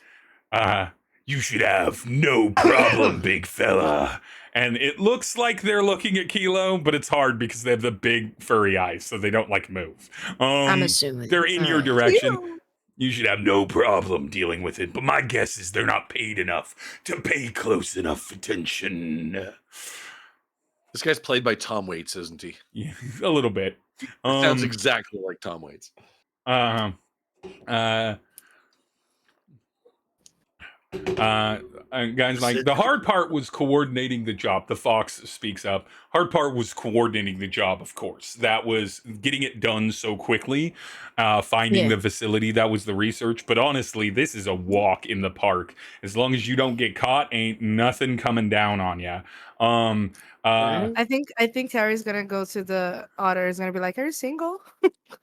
You should have no problem, big fella. And it looks like they're looking at Kilo, but it's hard because they have the big furry eyes, so they don't move. I'm assuming they're in your direction. You should have no problem dealing with it, but my guess is they're not paid enough to pay close enough attention. This guy's played by Tom Waits, isn't he? Yeah, a little bit. Sounds exactly like Tom Waits. Guys, like, the hard part was coordinating the job. The Fox speaks up. Hard part was coordinating the job, of course. That was getting it done so quickly, finding the facility. That was the research. But honestly, this is a walk in the park. As long as you don't get caught, ain't nothing coming down on you. I think Tery's gonna go to the otter. Is gonna be like, "Are you single?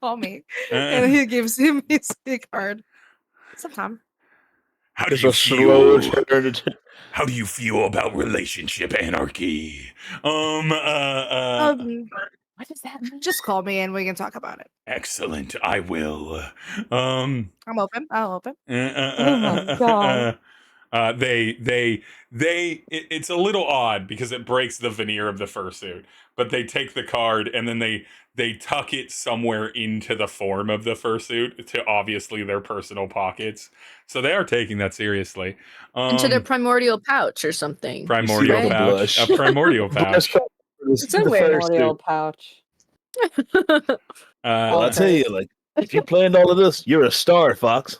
Call me," and he gives him his card. Sometime. How do you feel? How do you feel about relationship anarchy? I What does that mean? Just call me and we can talk about it. Excellent. I will. I'm open. I'll open. Oh my God. It's a little odd because it breaks the veneer of the fursuit, but they take the card and then they tuck it somewhere into the form of the fursuit to obviously their personal pockets. So they are taking that seriously. Into their primordial pouch or something. Primordial pouch. A primordial pouch. It's a primordial pouch. Well, I'll tell you, like, if you planned all of this, you're a star, Fox.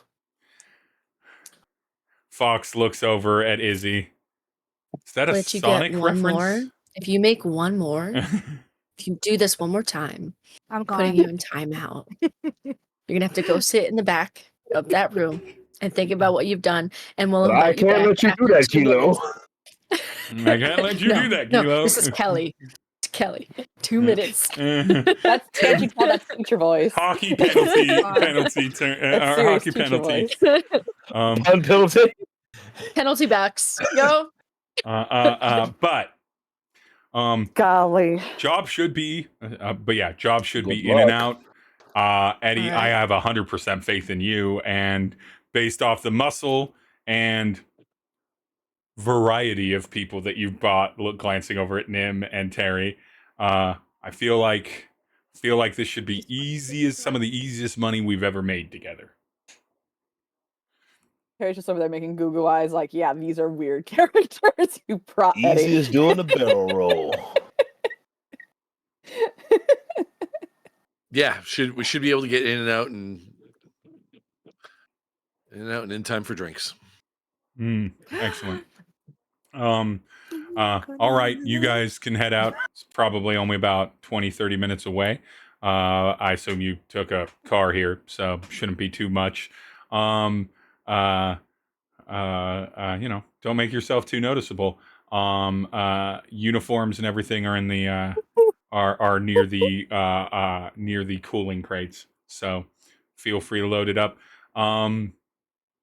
Fox looks over at Izzy. Is that a Let you Sonic get one reference? more. If you make one more, if you do this one more time, I'm putting you in timeout. You're gonna have to go sit in the back of that room and think about what you've done, and we'll But I invite you can't back let you do after that, 2 Kilo. minutes. I can't let you do that, No, Kilo. this is Kelly. It's Kelly. 2 minutes. That's can't you tell that's teacher voice? Hockey penalty, That's serious hockey teacher penalty. voice. Penalty. Penalty box. Go. But Golly. job should be, job should be Good in and luck. out. Eddie, All right. I have 100% faith in you, and based off the muscle and variety of people that you've bought, glancing over at Nim and Tery, I feel like this should be some of the easiest money we've ever made together. Tery's just over there making goo eyes like, yeah, these are weird characters you brought Eddie. Easy as doing a barrel roll. Yeah, we should be able to get in and out and in time for drinks. Excellent. All right, you guys can head out. It's probably only about 20-30 minutes away. I assume you took a car here, so shouldn't be too much. Don't make yourself too noticeable. Uniforms and everything are in the are near the cooling crates, so feel free to load it up.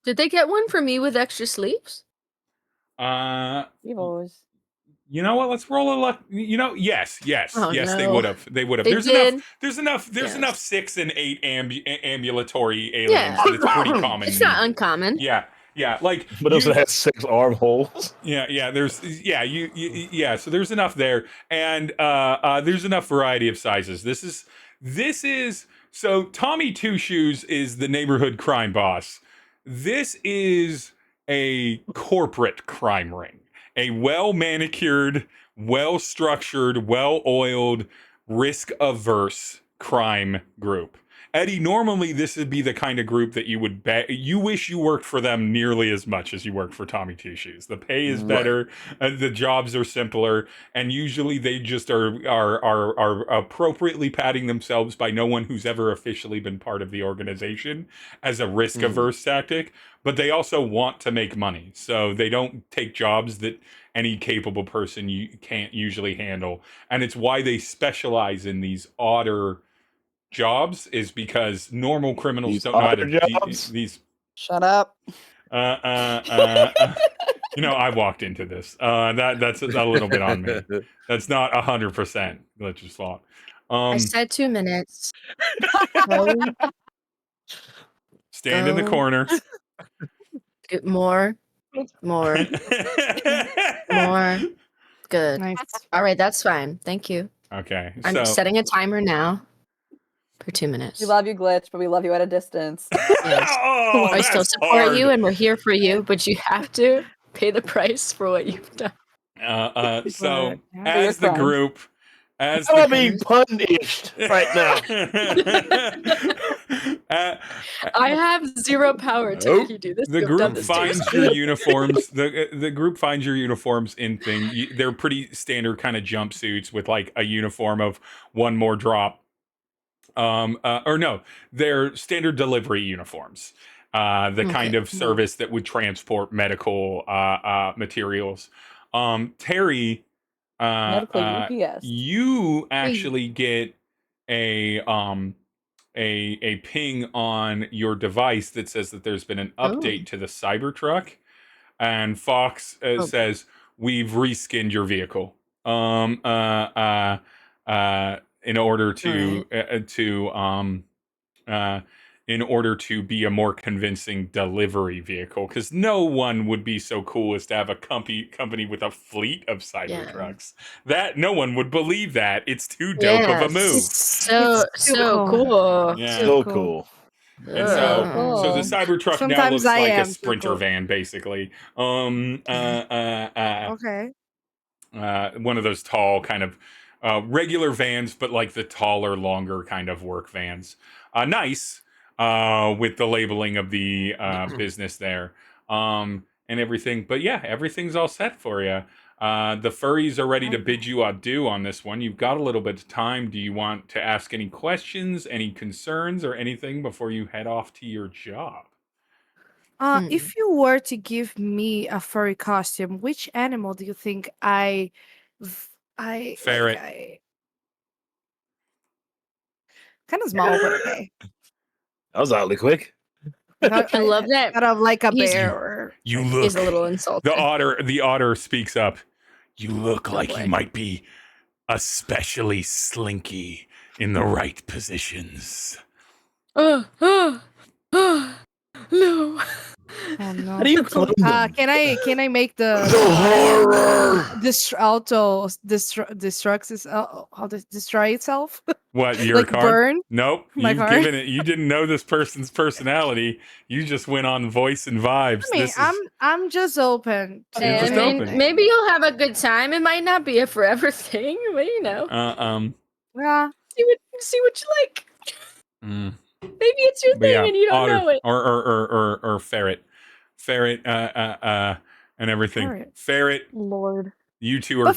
Did they get one for me with extra sleeves? You've always. You know what? Let's roll a luck. Yes, Oh, yes. no. They would have. They There's did. enough. There's Yes. enough 6 and 8 ambulatory aliens that it's pretty common. It's not uncommon. Yeah. Like, But also has 6 armholes. Yeah. So there's enough there, and there's enough variety of sizes. This is so Tommy Two Shoes is the neighborhood crime boss. This is a corporate crime ring, a well-manicured, well-structured, well-oiled, risk-averse crime group. Eddie, normally this would be the kind of group that you would bet. You wish you worked for them nearly as much as you worked for Tommy Two Shoes. The pay is better, the jobs are simpler, and usually they just are appropriately patting themselves by no one who's ever officially been part of the organization as a risk-averse tactic. But they also want to make money, so they don't take jobs that any capable person you can't usually handle, and it's why they specialize in these odder jobs, is because normal criminals These don't know how to jobs? these. Shut up. I walked into this. That's a little bit on me. That's not 100% Glitch's fault. I said 2 minutes. Stand in the corner. More. Good. Nice. All right, that's fine. Thank you. Okay. I'm setting a timer now for 2 minutes. We love you, Glitch, but we love you at a distance. Yes. I still support you, and we're here for you, but you have to pay the price for what you've done. So Yeah. as the crimes. group, as I'm the being punished right now. I have zero power to make you do this. The You've done group this to finds yourself. your uniforms. The group finds your uniforms in thing. They're pretty standard kind of jumpsuits with like a uniform of one more drop. Or no, they're standard delivery uniforms. The kind of service that would transport medical materials. Tery, Medical UPS. you actually get a ping on your device that says that there's been an update to the Cybertruck, and Fox says we've reskinned your vehicle. in order to in order to be a more convincing delivery vehicle, because no one would be so cool as to have a company with a fleet of Cybertrucks. That no one would believe that. It's too dope of a move. So cool. Yeah. So cool. And so the Cybertruck now looks like a Sprinter van, basically. Okay. One of those tall kind of regular vans, but like the taller, longer kind of work vans. Nice. With the labeling of the business there, and everything. But yeah, everything's all set for you. The furries are ready to bid you adieu on this one. You've got a little bit of time. Do you want to ask any questions, any concerns, or anything before you head off to your job? If you were to give me a furry costume, which animal do you think I Ferret. Kind of small, but okay. That was oddly quick. I love that. Kind of like a bear. Or You look. He's a little insulted. The otter speaks up. You look like you might be especially slinky in the right positions. No. Oh, no. How do you clone them? Can I make the horror? Destroy itself? What, your Like car? burn? Nope. My car? You didn't know this person's personality. You just went on voice and vibes. I mean, I'm just open. You're just open. Maybe you'll have a good time. It might not be a forever thing, but you know. Yeah. See what you like. Maybe it's your thing and you don't know it. Or ferret, and everything. Ferret. Lord. You two are. But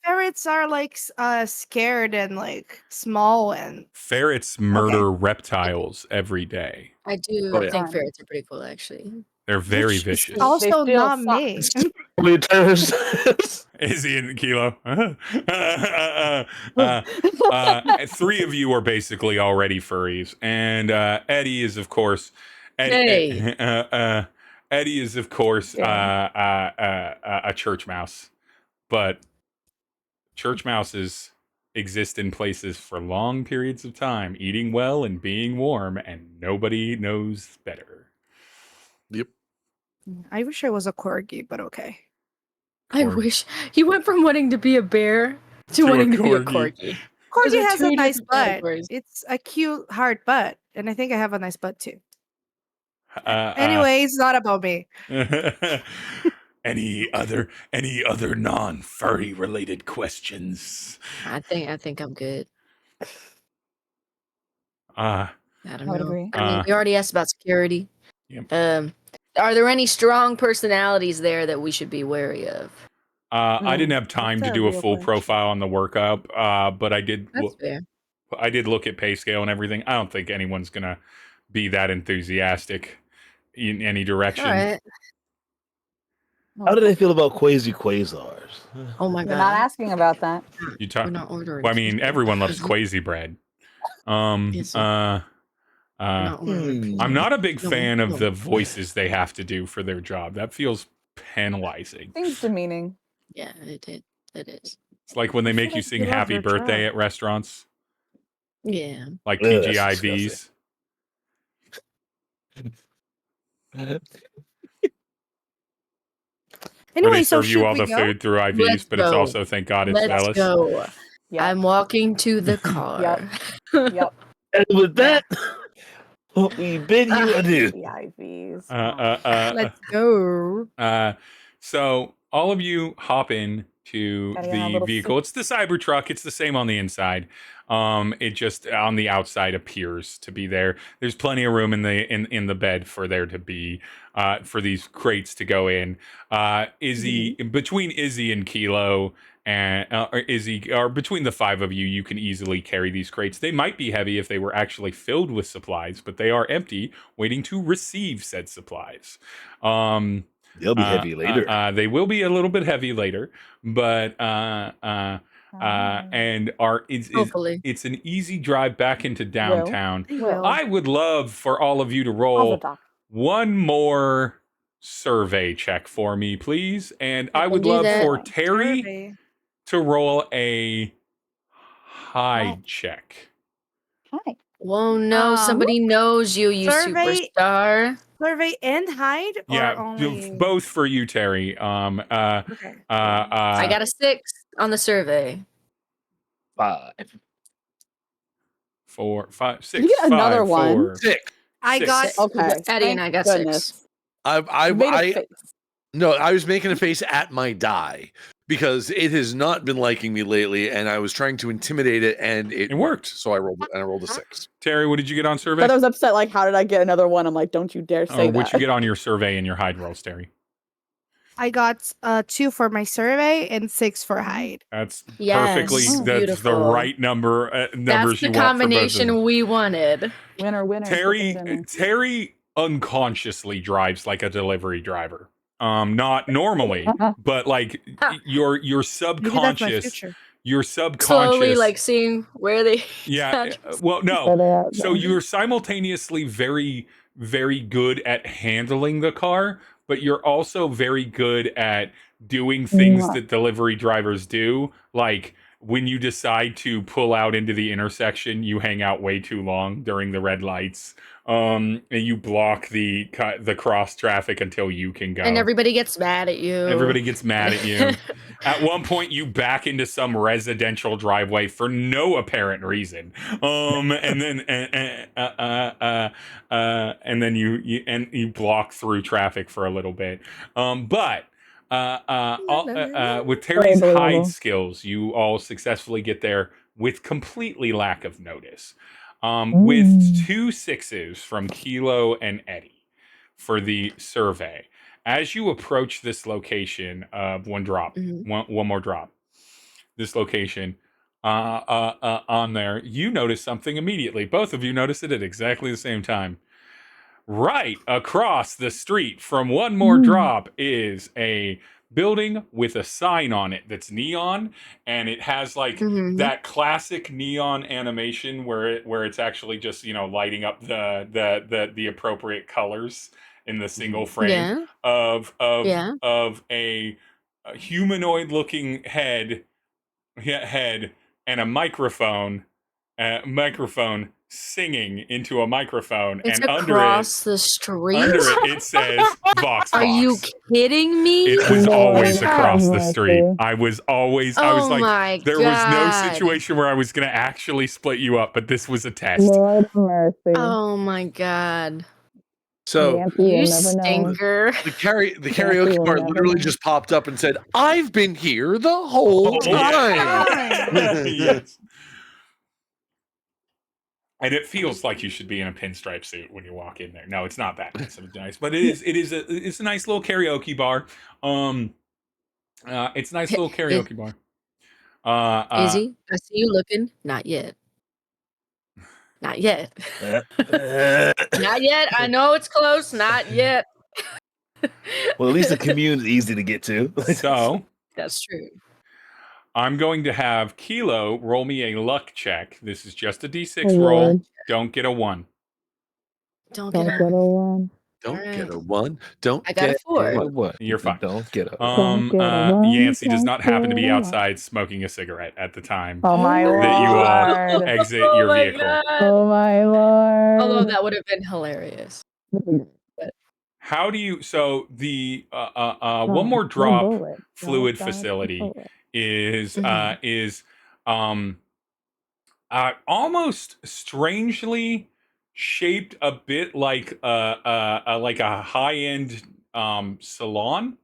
ferrets are like scared and like small and. Ferrets murder reptiles every day. I do think ferrets are pretty cool, actually. They're very vicious. Also not me. Izzy and Kilo. Three of you are basically already furries, and Eddie is, of course, Eddie is, of course, a church mouse, but church mouses exist in places for long periods of time, eating well and being warm, and nobody knows better. Yep. I wish I was a corgi, but okay. I wish you went from wanting to be a bear to wanting to be a corgi. Corgi has a nice butt. It's a cute, hard butt, and I think I have a nice butt too. Anyway, it's not about me. Any other non-furry related questions? I think I'm good. I don't would know. agree. I mean, we already asked about security. Yep. Are there any strong personalities there that we should be wary of? I didn't have time to do a full profile on the workup, but I did. That's fair. I did look at pay scale and everything. I don't think anyone's gonna be that enthusiastic in any direction. All right. How do they feel about quasars? Oh my We're god! not asking about that. We're not ordering. Well, I mean, everyone loves quasi bread. I'm not a big fan of the voices they have to do for their job. That feels penalizing. Seems demeaning. Yeah, it is. It's like when they make you sing happy birthday at restaurants. Yeah. Like TGIVs. Anyway, where they so serve you all the food through IVs, but it's also, thank God, it's Let's Velas. go. Yep. I'm walking to the car. Yep. And with that, we bid you adieu. The IVs. Let's go. So all of you hop in to the vehicle. It's the Cybertruck. It's the same on the inside. It just on the outside appears to be there. There's plenty of room in the bed for there to be for these crates to go in. Izzy, between Izzy and Kilo and Izzy, or between the five of you, you can easily carry these crates. They might be heavy if they were actually filled with supplies, but they are empty, waiting to receive said supplies. They'll be heavy later. They will be a little bit heavy later, but and it's an easy drive back into downtown. I would love for all of you to roll one more survey check for me, please, and I would love for Tery to roll a hide check. Hi. Whoa, no, somebody knows you, you survey- superstar. Survey and hide, or Yeah, only both for you, Tery. Okay. I got a 6 on the survey. 5. 4, 5, 6. Did you get another 5, one? 4, Six. I got Six. Okay. Eddie and I got 6. You made a face. No, I was making a face at my die because it has not been liking me lately, and I was trying to intimidate it, and it worked. So I rolled a 6. Tery, what did you get on survey? But I was upset. Like, how did I get another one? I'm like, don't you dare say that. What'd you get on your survey and your hide rolls, Tery? I got 2 for my survey and 6 for hide. That's Yes. perfectly. Oh, That's beautiful. the right number. Numbers That's the you want for both of combination them. we wanted. Winner, winner. chicken dinner. Terry unconsciously drives like a delivery driver. Not normally, but like your Maybe that's my subconscious, future. your subconscious. Slowly, like seeing where they. Yeah. Well, no. So you're simultaneously very, very good at handling the car, but you're also very good at doing things that delivery drivers do. Like when you decide to pull out into the intersection, you hang out way too long during the red lights. And you block the cross traffic until you can go. And everybody gets mad at you. Everybody gets mad at you. At one point, you back into some residential driveway for no apparent reason. And then you block through traffic for a little bit. But with Terry's hide skills, you all successfully get there with completely lack of notice. With 2 6s from Kilo and Eddie for the survey. As you approach this location of one more drop, this location on there, you notice something immediately. Both of you notice it at exactly the same time. Right across the street from one more drop is a building with a sign on it that's neon, and it has like that classic neon animation where it's actually just lighting up the appropriate colors in the single frame of a humanoid looking head and a microphone singing into a microphone. It's and across the street. Under it says Vox. Are you kidding me? It was always across the street. I was like, there was no situation where I was going to actually split you up, but this was a test. Lord mercy. Oh my god. So you stinker. The karaoke bar literally just popped up and said, "I've been here the whole time." Yes. And it feels like you should be in a pinstripe suit when you walk in there. No, it's not that nice, but it's a nice little karaoke bar. It's a nice little karaoke bar. Izzy, I see you looking. Not yet. Not yet. Not yet. I know it's close. Not yet. Well, at least the commune is easy to get to. So that's true. I'm going to have Kilo roll me a luck check. This is just a D6 roll. Don't get a 1. Don't get a 1. Don't get a 1. Don't. I got a 4. What? You're fine. Don't get a. Yancey does not happen to be outside smoking a cigarette at the time Oh my lord! that you all exit your vehicle. God. Oh my lord! Although that would have been hilarious. How do you? So the one more drop fluid facility is almost strangely shaped a bit like a high-end salon.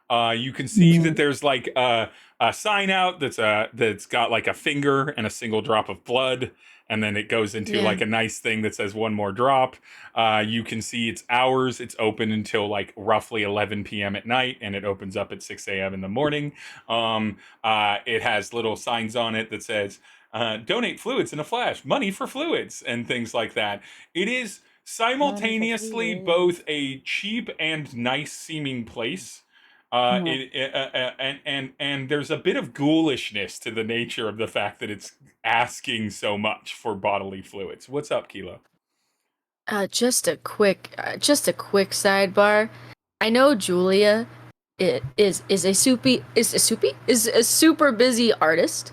You can see that there's like a sign out that's got like a finger and a single drop of blood, and then it goes into like a nice thing that says one more drop. You can see it's hours. It's open until like roughly 11 p.m. at night, and it opens up at 6 a.m. in the morning. It has little signs on it that says, donate fluids in a flash, money for fluids, and things like that. It is simultaneously both a cheap and nice seeming place. And there's a bit of ghoulishness to the nature of the fact that it's asking so much for bodily fluids. What's up, Kilo? Just a quick sidebar. I know Julia is a super busy artist,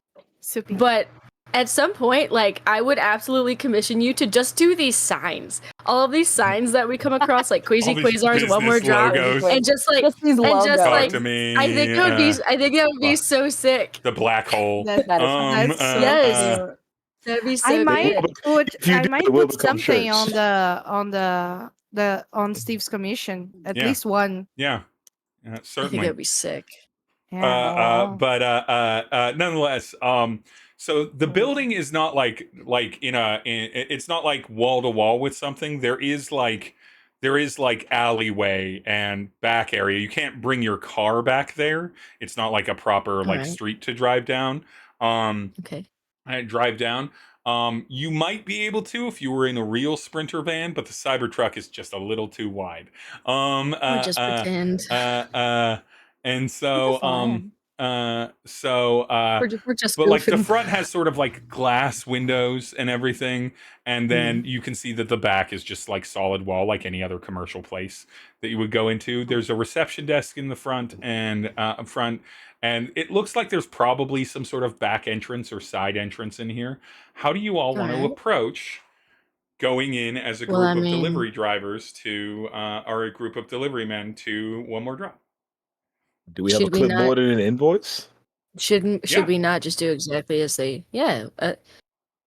but at some point, like, I would absolutely commission you to just do these signs. All of these signs that we come across, like Queasy Quasars, one more drop, logos. and just like, just these logos. just Talk like, to me. I think that would be so sick. The black hole. That is yes. That'd be so I might good. put something on Steve's commission. At least one. Yeah. I think Certainly. that'd be sick. Yeah. But nonetheless, so the building is not like it's not like wall to wall with something. There is like alleyway and back area. You can't bring your car back there. It's not like a proper street to drive down. Okay. Drive down. You might be able to if you were in a real Sprinter van, but the Cybertruck is just a little too wide. Or just pretend. And so we're just but like the front has sort of like glass windows and everything, and then you can see that the back is just like solid wall, like any other commercial place that you would go into. There's a reception desk in the front and and it looks like there's probably some sort of back entrance or side entrance in here. How do you all want to approach going in as a group of delivery drivers to or a group of delivery men to One More Drop? Do we have a clipboard and an invoice? Should we not just do exactly as they? Yeah,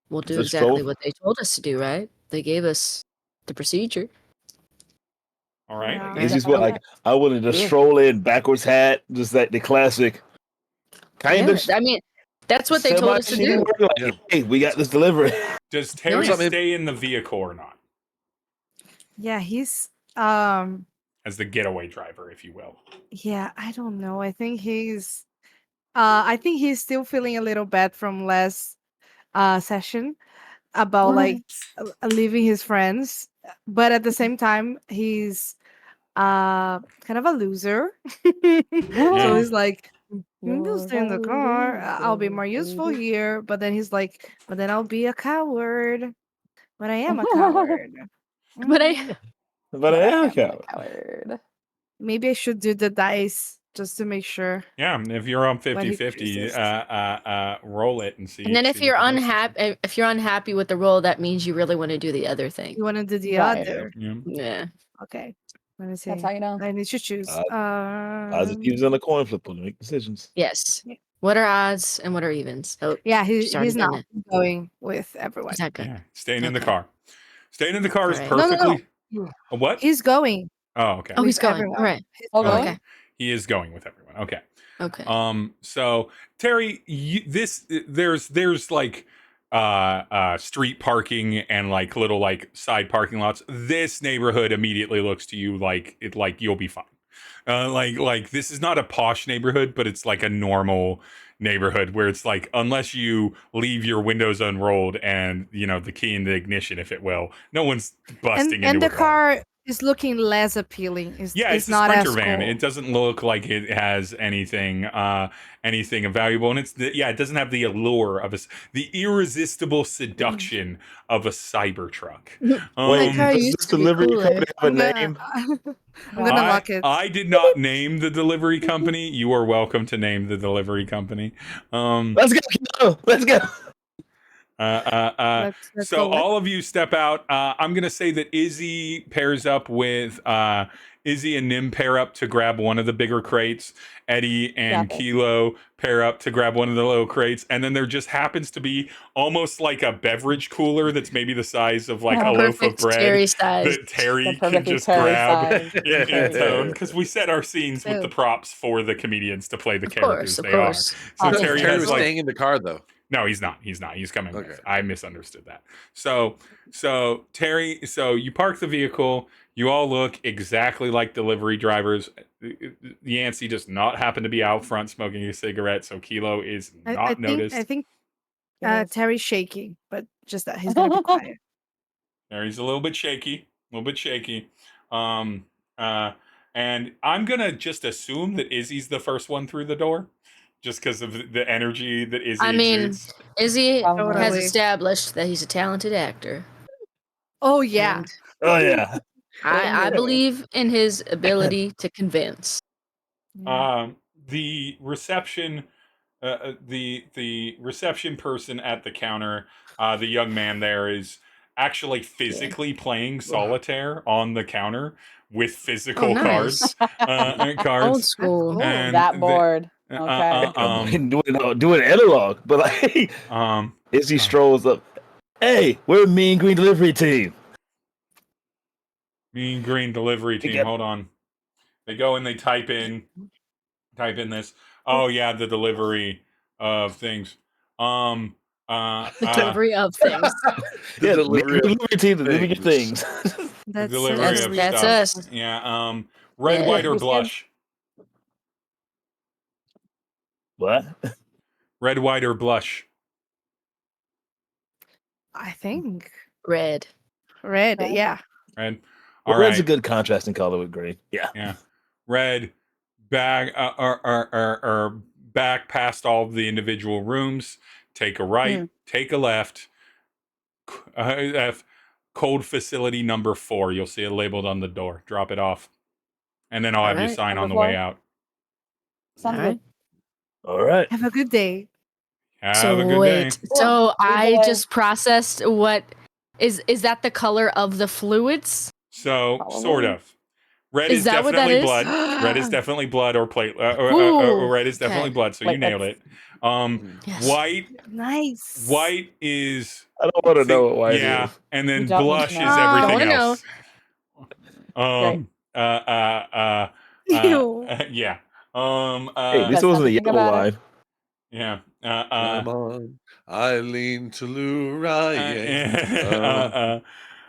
we'll do exactly what they told us to do. Right? They gave us the procedure. All right. It's just what I wanted to stroll in, backwards hat, just like the classic. Kind of. I mean, that's what they told us to do. Like, hey, we got this delivery. Does Tery stay in the vehicle or not? Yeah, he's as the getaway driver, if you will. Yeah, I don't know. I think he's still feeling a little bad from last session about like leaving his friends, but at the same time he's kind of a loser. So he's like, you can stay in the car. I'll be more useful here. But then he's like, but then I'll be a coward. But I am a coward. But I am a coward. Maybe I should do the dice just to make sure. Yeah, if you're on 50-50, roll it and see. And then if you're unhappy with the roll, that means you really want to do the other thing. You want to do the other. Yeah. Okay. Let me see. That's how you know. I need to choose. Odds and evens on the coin flip when make decisions. Yes. What are odds and what are evens? Oh, yeah, he's not going with everyone. He's not good. Yeah, staying in the car. Staying in the car is perfectly. No. What? He's going. Oh, okay. Oh, he's going. Everyone. All right. Okay. He is going with everyone. Okay. Okay. So Tery, there's like street parking and like little like side parking lots. This neighborhood immediately looks to you like you'll be fine. Like this is not a posh neighborhood, but it's like a normal neighborhood where it's like, unless you leave your windows unrolled and the key in the ignition, if it will, no one's busting into the car is looking less appealing. It's not a Sprinter as van. cool. It doesn't look like it has anything valuable, and it doesn't have the allure of the irresistible seduction of a Cybertruck. Wait, does this delivery company have a name? I'm gonna lock it. I did not name the delivery company. You are welcome to name the delivery company. Let's go. Let's go. Let's So go all of you step out. I'm gonna say that Izzy pairs up with Izzy and Nim pair up to grab one of the bigger crates. Eddie and Kilo pair up to grab one of the little crates, and then there just happens to be almost like a beverage cooler that's maybe the size of like a loaf of bread that Tery can just grab in tone, because we set our scenes with the props for the comedians to play the characters they are. So Tery was like, staying in the car though. No, he's not. He's coming with. I misunderstood that. So Tery, you park the vehicle. You all look exactly like delivery drivers. Yancey does not happen to be out front smoking a cigarette, so Kilo is not noticed. I think Tery's shaking, but just that he's gonna be quiet. Tery's a little bit shaky. And I'm gonna just assume that Izzy's the first one through the door, just because of the energy that Izzy exudes. Izzy has established that he's a talented actor. Oh yeah. I believe in his ability to convince. The reception the reception person at the counter, the young man there is actually physically playing solitaire on the counter with physical nice. cards. Old school. Ooh, And that bored. Okay. Do it analog, but like Izzy strolls up. Hey, we're a Mean Green Delivery Team. Mean Green Delivery Team. Hold on. They go and they type in this. Oh yeah, the delivery of things. Delivery of things. The delivery team delivering things. That's delivery of that's stuff. us. Yeah. Red, white, or blush? What? Red, white, or blush? I think Red. red. Yeah. Red. Well, All red's right. a good contrasting color with green. Yeah. Yeah. Red. Back back past all of the individual rooms. Take a right. Take a left. Cold facility number 4. You'll see it labeled on the door. Drop it off, and then I'll have you sign on the way out. Sounds good. All right. Have a good day. Have a good day. So I just processed what is that the color of the fluids? So sort of. Red Is is that what that definitely is? blood. Red is definitely blood or plate. Or red is definitely blood. So you nailed it. Yes. White. Nice. White is. I don't want to know what white is. And then You don't need blush to is know. everything I else. Ew. Yeah. Hey, this wasn't a yellow line. Yeah. Come on, I lean to the right.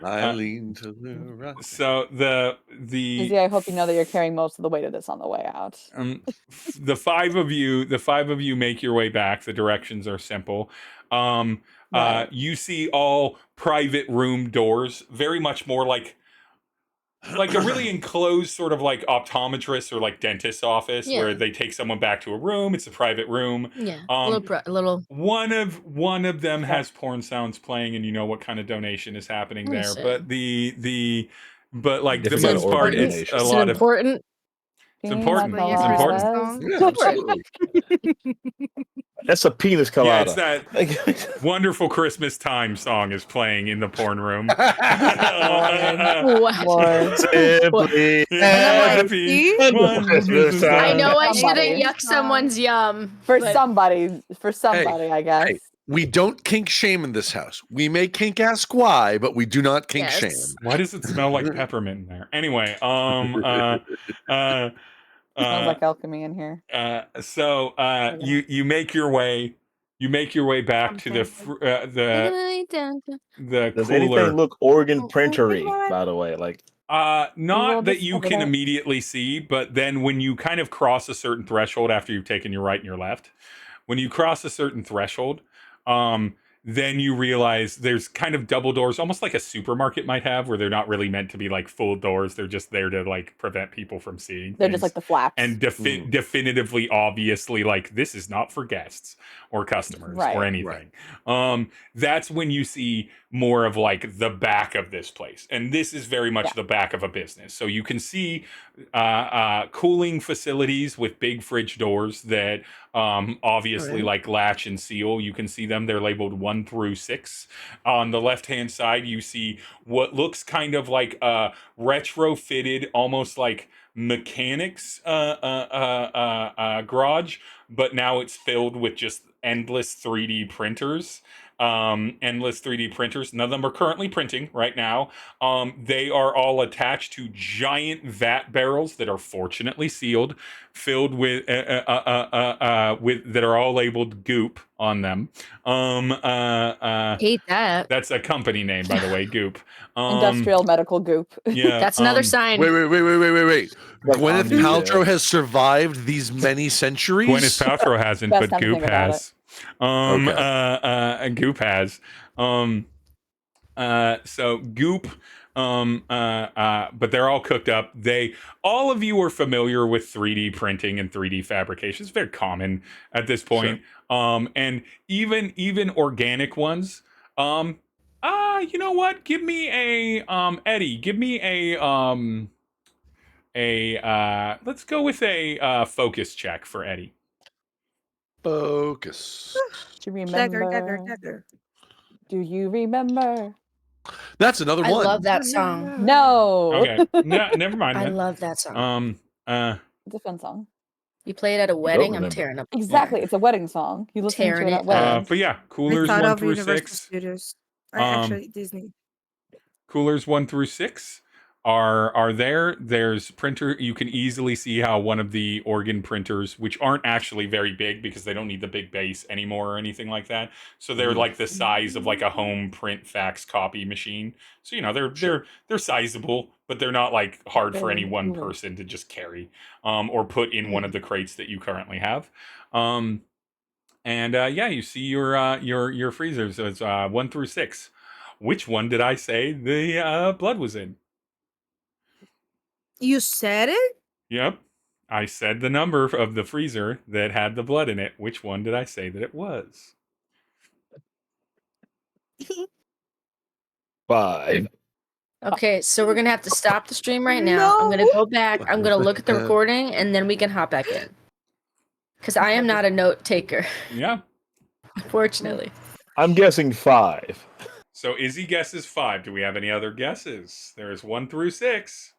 I lean to the right. So the Izzy, I hope you know that you're carrying most of the weight of this on the way out. The five of you make your way back. The directions are simple. You see all private room doors, very much more like a really enclosed sort of like optometrist or like dentist's office where they take someone back to a room. It's a private room. Yeah. A little. One of them has porn sounds playing, and you know what kind of donation is happening there. But but like the most part, it's a lot of important. It's important. It's important. Yeah, absolutely. That's a penis colada. Yeah, it's that wonderful Christmas time song is playing in the porn room. Simply happy. I know I shouldn't yuck someone's yum. For somebody, I guess. Hey, we don't kink shame in this house. We may kink ask why, but we do not kink shame. Why does it smell like peppermint in there? Anyway, Smells like alchemy in here. So you make your way back to the Does cooler. anything look organ printery, by the way? Like not that you can immediately see, but then when you kind of cross a certain threshold after you've taken your right and your left, when you cross a certain threshold, then you realize there's kind of double doors, almost like a supermarket might have, where they're not really meant to be like full doors. They're just there to like prevent people from seeing. They're just like the flaps. And definitively, obviously, like this is not for guests or customers or anything. That's when you see more of like the back of this place. And this is very much the back of a business. So you can see cooling facilities with big fridge doors that obviously like latch and seal. You can see them. They're labeled 1 through 6. On the left-hand side, you see what looks kind of like a retrofitted, almost like mechanics garage, but now it's filled with just endless 3D printers. None of them are currently printing right now. They are all attached to giant vat barrels that are fortunately sealed, filled with that are all labeled Goop on them. Hate that. That's a company name, by the way, Goop. Industrial medical goop. Yeah, that's another sign. Wait. Gwyneth Paltrow has survived these many centuries. Gwyneth Paltrow hasn't, but Goop has. Goop has. So Goop, but they're all cooked up. All of you are familiar with 3D printing and 3D fabrication. It's very common at this point. Sure. And even organic ones. You know what? Give me a Eddie. Give me a let's go with a focus check for Eddie. Focus. Do you remember? Deckard. Do you remember? That's another I one. love that song. No. Okay. No, never mind. I Then. love that song. It's a fun song. You play it at a wedding. I'm remember. tearing up. Exactly. It's a wedding song. You listen to Tearing it it at weddings. But yeah, I coolers thought 1 of through Universal 6. Studios. Um, Disney. Coolers 1 through 6 are there. There's printer. You can easily see how one of the organ printers, which aren't actually very big because they don't need the big base anymore or anything like that. So they're like the size of like a home print fax copy machine. So they're sizable, but they're not like hard for any one person to just carry or put in one of the crates that you currently have. And you see your freezers. So it's 1 through 6. Which one did I say the blood was in? You said it? Yep. I said the number of the freezer that had the blood in it. Which one did I say that it was? 5. Okay, so we're gonna have to stop the stream right now. I'm gonna go back. I'm gonna look at the recording, and then we can hop back in. Because I am not a note taker, Yeah. unfortunately. I'm guessing 5. So Izzy guesses 5. Do we have any other guesses? There's 1 through 6.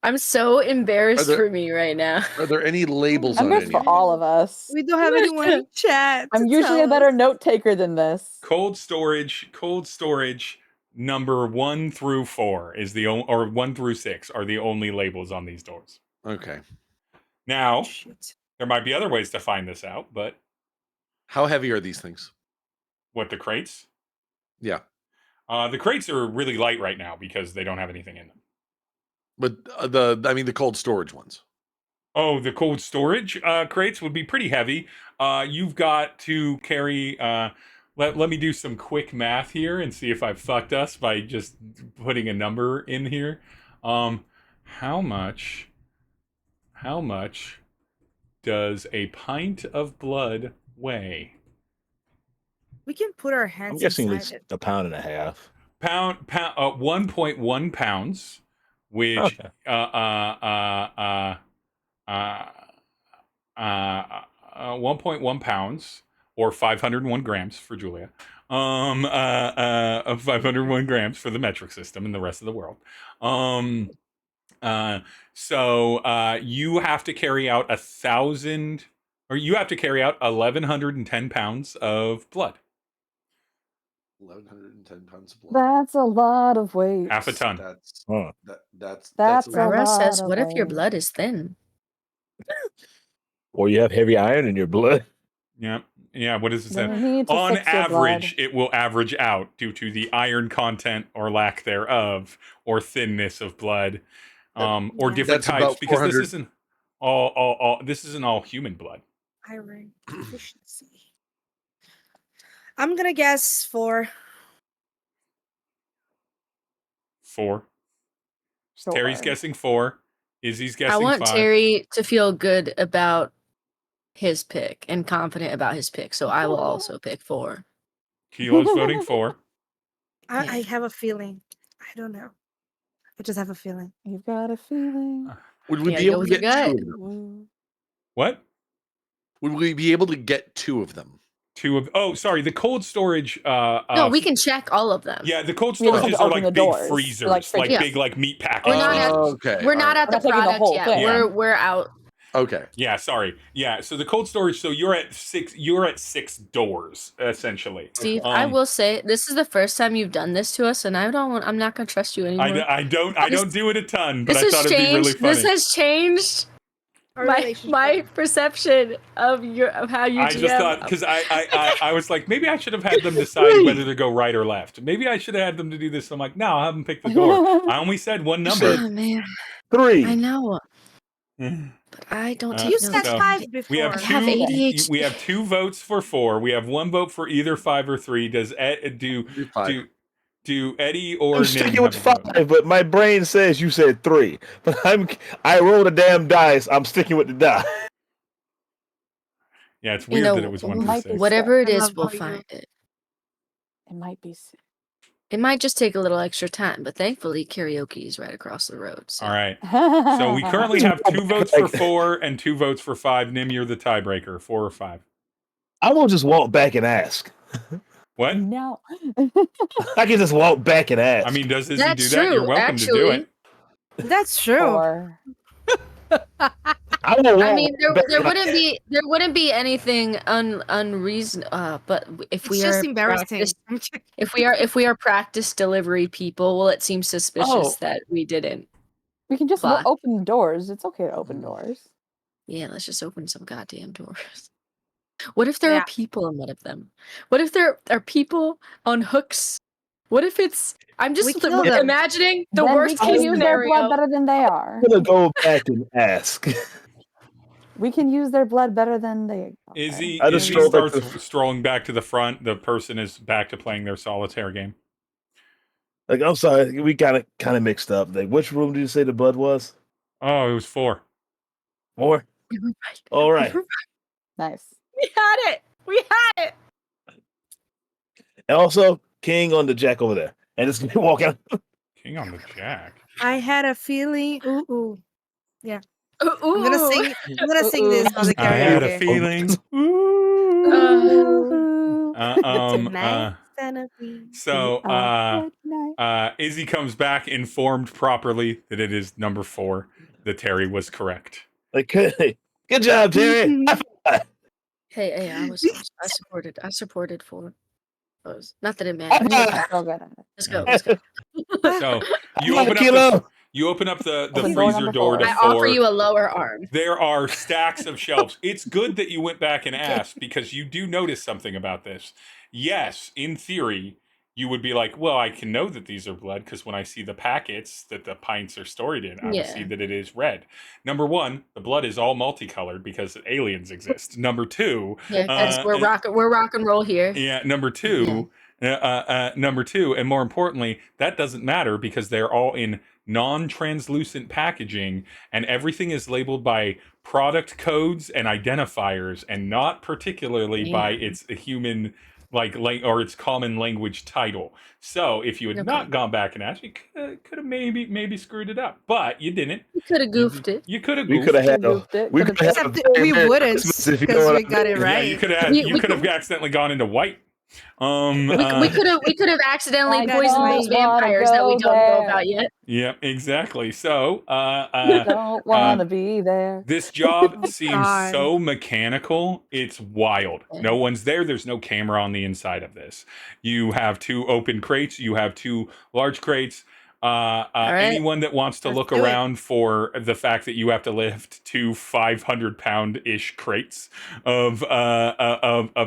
I'm so embarrassed there- for me right now. Are there any labels I'm on good any? for all of us. We don't have anyone in chat. I'm usually a better note taker than this. Cold storage number 1 through 4 is the only, or 1 through 6 are the only labels on these doors. Okay. Now, Shit. there might be other ways to find this out, but How heavy are these things? what, the crates? Yeah. The crates are really light right now because they don't have anything in them. But the cold storage ones. Oh, the cold storage crates would be pretty heavy. You've got to carry. Let me do some quick math here and see if I've fucked us by just putting a number in here. How much does a pint of blood weigh? We can put our hands I'm guessing at inside least it. a pound and a half. 1.1 pounds, which Okay. 1.1 pounds or 501 grams for Julia. 501 grams for the metric system and the rest of the world. So you have to carry out 1,000, or you have to carry out 1,110 pounds of blood. 1,110 pounds of blood. That's a lot of weight. Half a ton. That's Huh. that's That's a a lot. Rara lot says, of "What if your weight. blood is thin?" Or you have heavy iron in your blood. Yeah. What does it Then say? you need to On fix your average, blood. it will average out due to the iron content or lack thereof, or thinness of blood, or different That's types. about Because 400. this isn't all. This isn't all human blood. Iron efficiency. I'm gonna guess 4. 4. Terry's Sure. guessing 4. Izzy's I guessing want 5. Tery to feel good about his pick and confident about his pick, so I will also pick 4. Kilo's voting 4. I have a feeling. I don't know. I just have a feeling. You've got a feeling. Would we Yeah, be go able to with your get 2 gut. of them? What? Would we be able to get 2 of them? 2 of? Oh, sorry. The cold storage. No, we can check all of them. Yeah, the cold We just have storages to are open like the big doors. freezers, Like like fridges. big like meat package We're not at- freezers. Okay. We're not all at the We're not taking the product whole yet. thing. Yeah. We're out. right. Okay. Yeah, sorry. Yeah, so the cold storage. So you're at 6. You're at 6 doors essentially. Steve, I will say this is the first time you've done this to us, and I'm not gonna trust you anymore. I don't do it a ton, but This I has thought it'd be really changed. funny. This has changed Our my relationship. perception of how you I GM. just thought because I was like, maybe I should have had them decide whether to go right or left. Maybe I should have had them to do this. I'm like, no, I'll have them pick the door. I only said one number. Oh man, 3. I know, but I don't take You notes. said so 5 before. We have I have two. ADHD. We have 2 votes for 4. We have 1 vote for either 5 or 3. Does Do 5. do Eddie or I'm Nim sticking have with a vote? 5, but my brain says you said 3. But I rolled a damn dice. I'm sticking with the die. Yeah, it's weird that it was 1 through might be 6. Whatever it I is, love we'll how you- find it. It might be. It might just take a little extra time, but thankfully karaoke is right across the road. So. All right. So we currently have 2 votes for 4 and 2 votes for 5. Nim, you're the tiebreaker. 4 or 5? I will just walk back and ask. What? No. I can just walk back and ask. I mean, does Izzy That's do that? You're true, welcome to do it. That's true. Or I will walk I mean, there back and wouldn't be anything unreasonable. But if It's we just are embarrassing. if we are practice delivery people, well, it seems suspicious that we didn't. we can just Clock. open doors. It's okay to open doors. Yeah, let's just open some goddamn doors. What if there Yeah. are people in one of them? What if there are people on hooks? What if it's? I'm just We kill them. imagining the Then worst we case can use their blood scenario. better than they are. I'm gonna go back and ask. We can use their blood better than they are. Izzy, I just Izzy stroll back starts strolling back to the front. The person is back to playing their solitaire game. Like, I'm sorry, we got kind of mixed up. Like, which room did you say the blood was? Oh, it was 4. 4? All right. Nice. We had it. We had it. And also, King on the jack over there. And it's gonna walk out. King on the jack. I had a feeling. Ooh. Ooh, I'm gonna sing. I'm gonna sing this on the I had a karaoke. feeling. Izzy comes back informed properly that it is number 4. That Tery was correct. Like, hey, good job, Tery. Hey, I supported 4. Not that it matters. So good at it. Let's go. Let's go. So you open up the Open door freezer number door to 4. I 4. offer you a lower arm. There are stacks of shelves. It's good that you went back and asked because you do notice something about this. Yes, in theory, you would be like, well, I can know that these are blood because when I see the packets that the pints are stored in, I will see that it is red. Number 1, the blood is all multicolored because aliens exist. Number 2, we're rock and roll here. Yeah, number 2, and more importantly, that doesn't matter because they're all in non-translucent packaging and everything is labeled by product codes and identifiers and not particularly by its human or its common language title. So if you had not gone back and asked, you could have maybe screwed it up, but you didn't. You could have goofed it. You could have We could have had We could have Except we wouldn't because we got it right. Yeah, you could have accidentally gone into white. We could have accidentally I poisoned don't those vampires that we wanna don't go know there. about yet. Yep, exactly. So Don't want to be there. this job seems so mechanical. It's wild. No one's there. There's no camera on the inside of this. You have 2 open crates. You have 2 large crates. Anyone that wants to look around for the fact that you have to lift 2 500-pound-ish crates of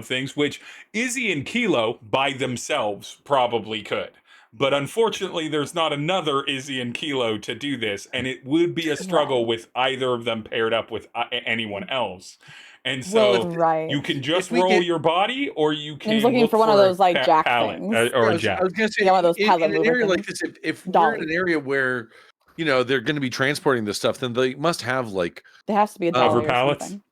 things, which Izzy and Kilo by themselves probably could. But unfortunately, there's not another Izzy and Kilo to do this, and it would be a struggle with either of them paired up with anyone else. And so you can just roll your body, or you can. He's looking look for one of those like jack things, or a jack. I was gonna say, one of those in pallet an mover area like things. this, if we're in an area where they're going to be transporting this stuff, then they must have like there has to be a over dolly or pallets. something.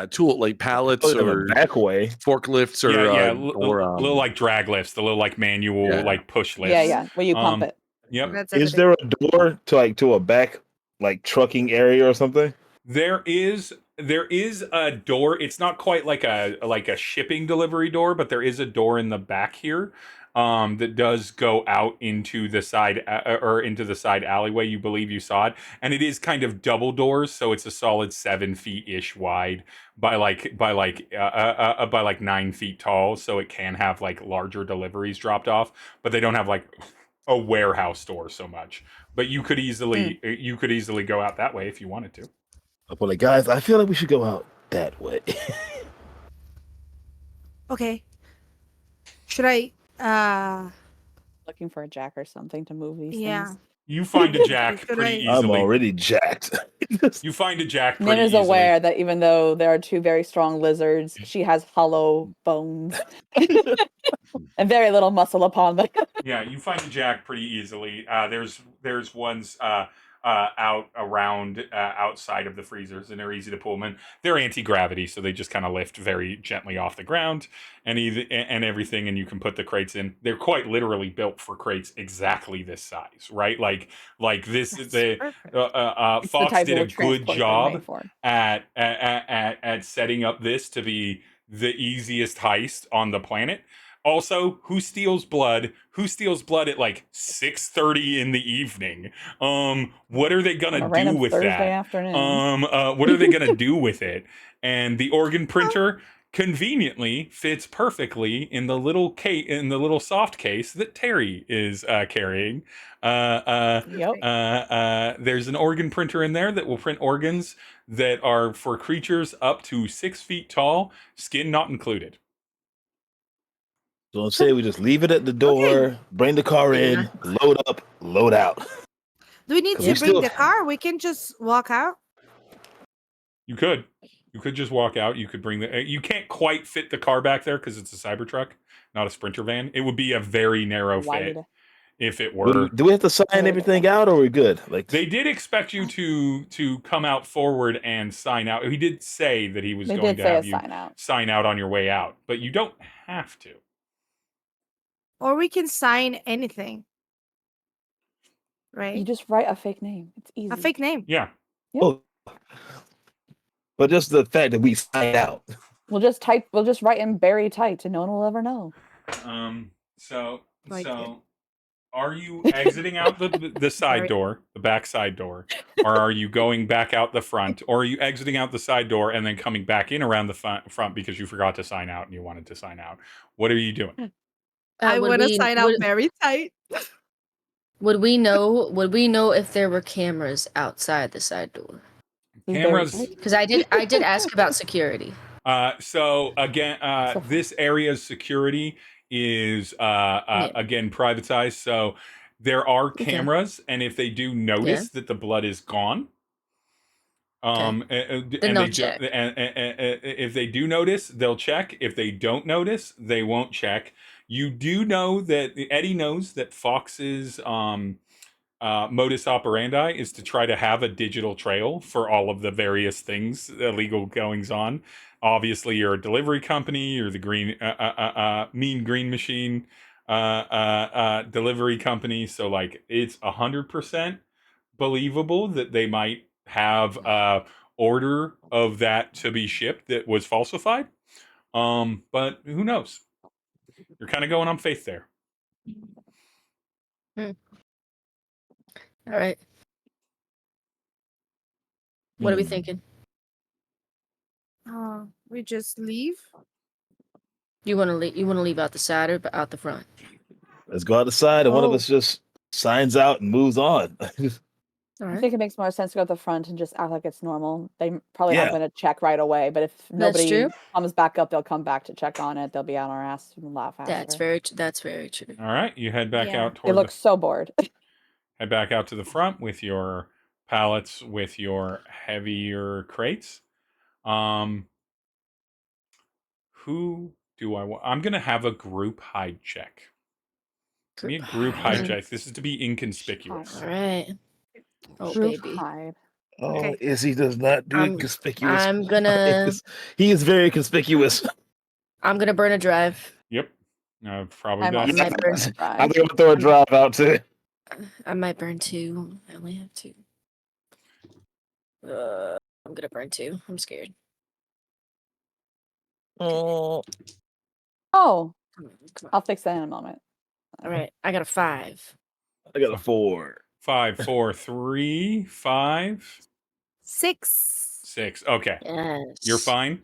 Tool like pallets or back way forklifts or little like drag lifts, the little like manual like push lifts. Yeah, where you pump it. Yep. Is there a door to a back like trucking area or something? There is a door. It's not quite like a shipping delivery door, but there is a door in the back here that does go out into the side or into the side alleyway. You believe you saw it, and it is kind of double doors, so it's a solid 7 feet ish wide by like 9 feet tall. So it can have like larger deliveries dropped off, but they don't have like a warehouse door so much. But you could easily go out that way if you wanted to. Well, like, guys, I feel like we should go out that way. Okay. Should I? Looking for a jack or something to move these Yeah. things. You find a jack pretty easily. I'm already jacked. You find a jack pretty Min is easily. aware that even though there are 2 very strong lizards, she has hollow bones and very little muscle upon them. Yeah, you find a jack pretty easily. There's ones out around outside of the freezers, and they're easy to pull them in. They're anti-gravity, so they just kind of lift very gently off the ground and everything, and you can put the crates in. They're quite literally built for crates exactly this size, right? Like this. Fox did a good job at setting up this to be the easiest heist on the planet. Also, who steals blood? Who steals blood at like 6:30 in the evening? What are they gonna do with Thursday that? Afternoon. What are they gonna do with it? And the organ printer conveniently fits perfectly in the little soft case that Tery is carrying. There's an organ printer in there that will print organs that are for creatures up to 6 feet tall, skin not included. So I'm saying we just leave it at the door, bring the car in, load up, load out. Do we need to bring the car? We can just walk out. You could just walk out. You could bring you can't quite fit the car back there because it's a Cybertruck, not a Sprinter van. It would be a very narrow fit if it were. Do we have to sign everything out, or are we good? Like, they did expect you to come out forward and sign out. He did say that he was going to have you sign out on your way out, but you don't have to. Or we can sign anything. Right? You just write a fake name. It's easy. A fake name. Yeah. Yep. Oh. But just the fact that we signed out. We'll just write in Barry tight and no one will ever know. So are you exiting out the side door, the back side door, or are you going back out the front, or are you exiting out the side door and then coming back in around the front because you forgot to sign out and you wanted to sign out? What are you doing? I want to sign out very tight. Would we know if there were cameras outside the side door? Cameras, because I did ask about security. So again, this area's security is again privatized. So there are cameras, and if they do notice that the blood is gone, if they do notice, they'll check. If they don't notice, they won't check. You do know that Eddie knows that Fox's modus operandi is to try to have a digital trail for all of the various things, illegal goings on. Obviously, you're a delivery company. You're the Mean Green Machine delivery company. So, like, it's 100% believable that they might have order of that to be shipped that was falsified. But who knows? You're kind of going on faith there. All right. What are we thinking? We just leave. You want to leave? You want to leave out the side or out the front? Let's go out the side, and one of us just signs out and moves on. I think it makes more sense to go at the front and just act like it's normal. They probably aren't going to check right away, but if nobody comes back up, they'll come back to check on it. They'll be on our ass a lot faster. That's very true. All right, you head back out toward. They look so bored. Head back out to the front with your pallets, with your heavier crates. Who do I want? I'm gonna have a group hide check. Give me a group hide check. This is to be inconspicuous. All right. Oh, Group baby. hide. Oh, Izzy does not do inconspicuous. I'm gonna. He is very conspicuous. I'm gonna burn a drive. Yep. Probably best. I think I'm gonna throw a drive out too. I might burn 2. I only have 2. I'm gonna burn 2. I'm scared. Oh. Come on. I'll fix that in a moment. All right. I got a 5. I got a 4. 5, 4, 3, 5. 6. 6. Okay. Yes. You're fine.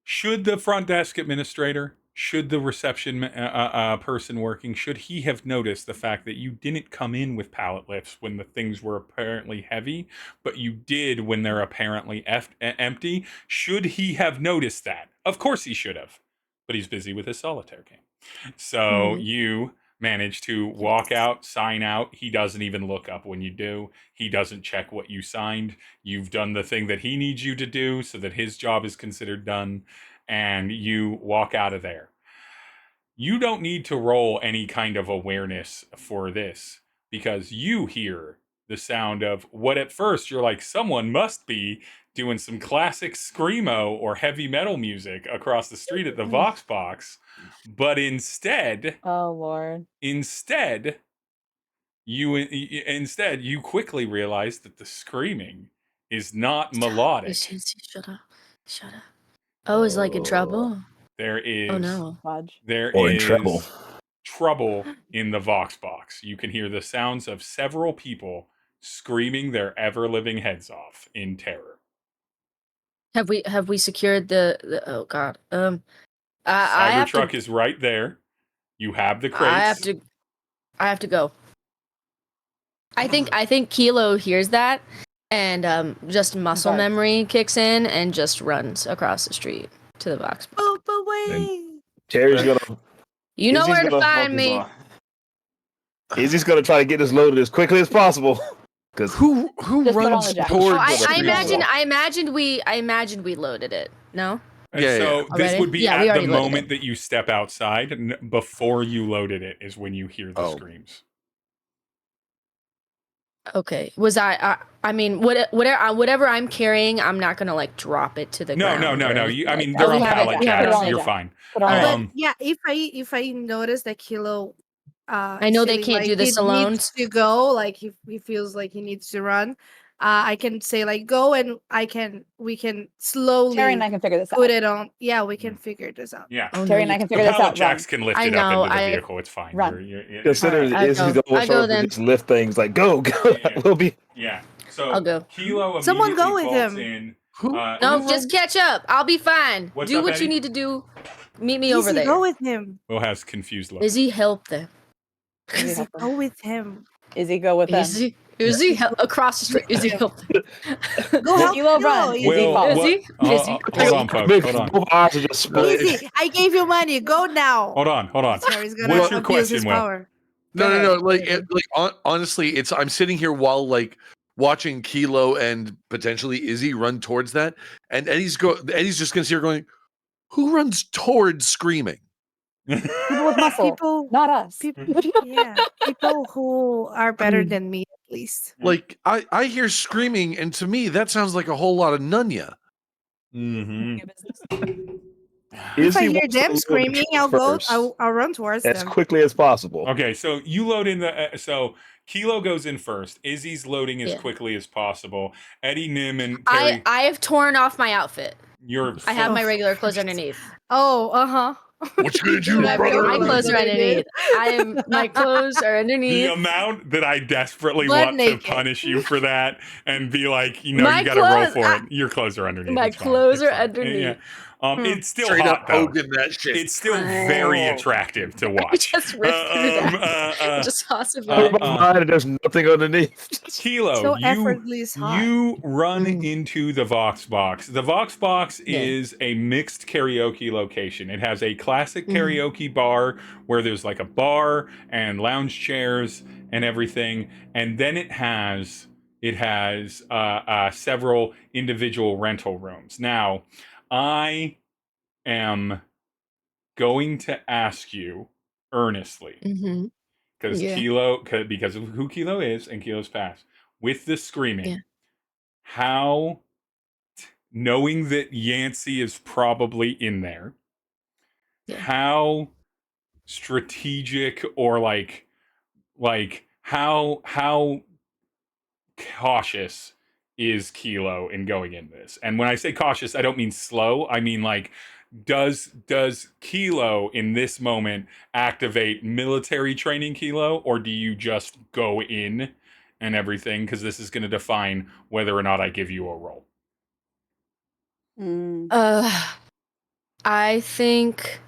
Should the front desk administrator, should the reception person working, should he have noticed the fact that you didn't come in with pallet lifts when the things were apparently heavy, but you did when they're apparently empty? Should he have noticed that? Of course he should have, but he's busy with his solitaire game. So you manage to walk out, sign out. He doesn't even look up when you do. He doesn't check what you signed. You've done the thing that he needs you to do so that his job is considered done, and you walk out of there. You don't need to roll any kind of awareness for this because you hear the sound of what at first you're like, someone must be doing some classic screamo or heavy metal music across the street at the Vox Box, but instead, oh Lord, you quickly realize that the screaming is not melodic. Shut up. Oh, is like in trouble? There is. Oh no. There or in is trouble. trouble in the Vox Box. You can hear the sounds of several people screaming their ever-living heads off in terror. Have we secured the oh god. Cybertruck is right there. You have the crates. I have to go. I think Kilo hears that and just muscle memory kicks in and just runs across the street to the Vox Box. Oh, but wait. Terry's gonna. You know Izzy's where to gonna find me. Izzy's gonna try to get this loaded as quickly as possible. Because who runs towards? I imagined we loaded it. No. So this would be at the moment it. that you step outside. Before you loaded it is when you hear the screams. Okay. Was I mean, whatever I'm carrying, I'm not gonna like drop it to the ground. No. I mean, they're on pallet jacks. You're fine. Yeah, if I notice that Kilo, I know they can't do this alone. Needs to go, like he feels like he needs to run. I can say like go, and we can slowly. Tery and I can figure this out. Put it on. Yeah, we can figure this out. Yeah, Tery and I can figure this out. Pallet jacks can lift it up into the vehicle. It's fine. Consider Izzy's going to just lift things like go. We'll be. Yeah. So I'll go. Kilo Someone go with him. In, no, just catch up. I'll be fine. Do what you need to do. Meet me over there. Go with him. Will has confused look. Izzy, help them. Izzy, go with him. Izzy, go with them. Izzy, across the street. Izzy, help them. Go help Kilo, run. Izzy, hold on, folks. Hold on. Both arms are just split. Izzy, I gave you money. Go now. Hold on. What's your question, Will? No. Like honestly, I'm sitting here while like watching Kilo and potentially Izzy run towards that, and Eddie's just gonna see her going, who runs towards screaming? People with muscle, not us. People who are better than me, at least. Like I hear screaming, and to me that sounds like a whole lot of Nunya. If I hear them screaming, I'll run towards them as quickly as possible. Okay, so you load in so Kilo goes in first. Izzy's loading as quickly as possible. Eddie, Nim, and Tery. I have torn off my outfit. I have my regular clothes underneath. Oh, What you gonna do, brother? My clothes are underneath. My clothes are underneath. The amount that I desperately want to punish you for that and be like, you got to roll for it. Your clothes are underneath. My clothes are underneath. Yeah. It's still straight hot, up though. that shit. It's still very attractive to watch. Just ripped through that. Just possibly. There's nothing underneath. Kilo, so effortlessly hot. You run into the Vox Box. The Vox Box is a mixed karaoke location. It has a classic karaoke bar where there's like a bar and lounge chairs and everything, and then it has several individual rental rooms. Now, I am going to ask you earnestly, because because of who Kilo is and Kilo's past, with the screaming, how, knowing that Yancey is probably in there, how strategic or like how cautious is Kilo in going in this? And when I say cautious, I don't mean slow. I mean like, does Kilo in this moment activate military training Kilo, or do you just go in and everything? Because this is going to define whether or not I give you a roll. I think.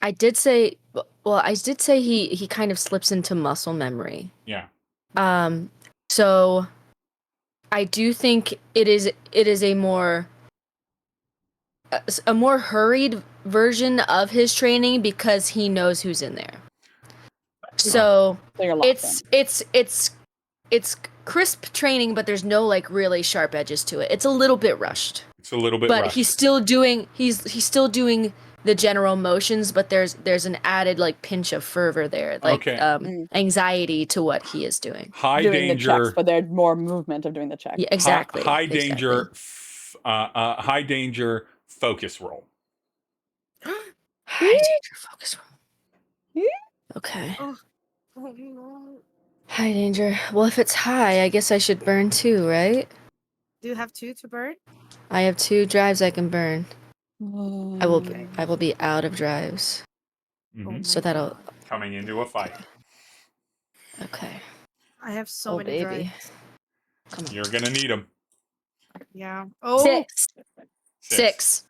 I did say he kind of slips into muscle memory. Yeah. So I do think it is a more hurried version of his training because he knows who's in there. So it's crisp training, but there's no like really sharp edges to it. It's a little bit rushed. It's a little bit but rushed. he's still doing the general motions, but there's an added like pinch of fervor there, like anxiety to what he is doing. High doing danger, the checks, but there's more movement of doing the check. Yeah, exactly. High danger. High danger focus roll. High danger focus roll. Okay. Oh no. High danger. Well, if it's high, I guess I should burn 2, right? Do you have 2 to burn? I have 2 drives I can burn. I will be out of drives. Mm-hmm. So that'll coming into a fight. Okay. I have so many drives. Come on. You're gonna need them. Yeah. 6.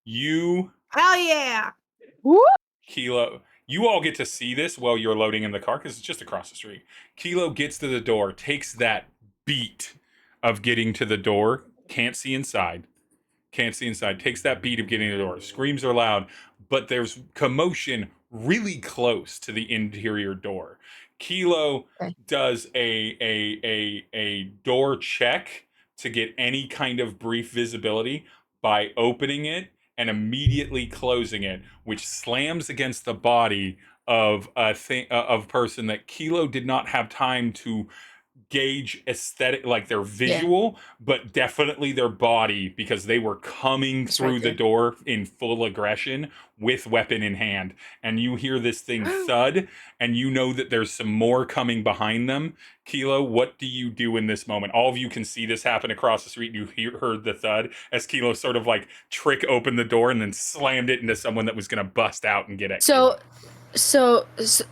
You. Hell yeah. Kilo. You all get to see this while you're loading in the car because it's just across the street. Kilo gets to the door, takes that beat of getting to the door, can't see inside, takes that beat of getting to the door. Screams are loud, but there's commotion really close to the interior door. Kilo does a door check to get any kind of brief visibility by opening it and immediately closing it, which slams against the body of a person that Kilo did not have time to gauge aesthetic, like their visual, but definitely their body, because they were coming through the door in full aggression with weapon in hand. And you hear this thing thud, and you know that there's some more coming behind them. Kilo, what do you do in this moment? All of you can see this happen across the street. You heard the thud as Kilo sort of like trick opened the door and then slammed it into someone that was going to bust out and get at So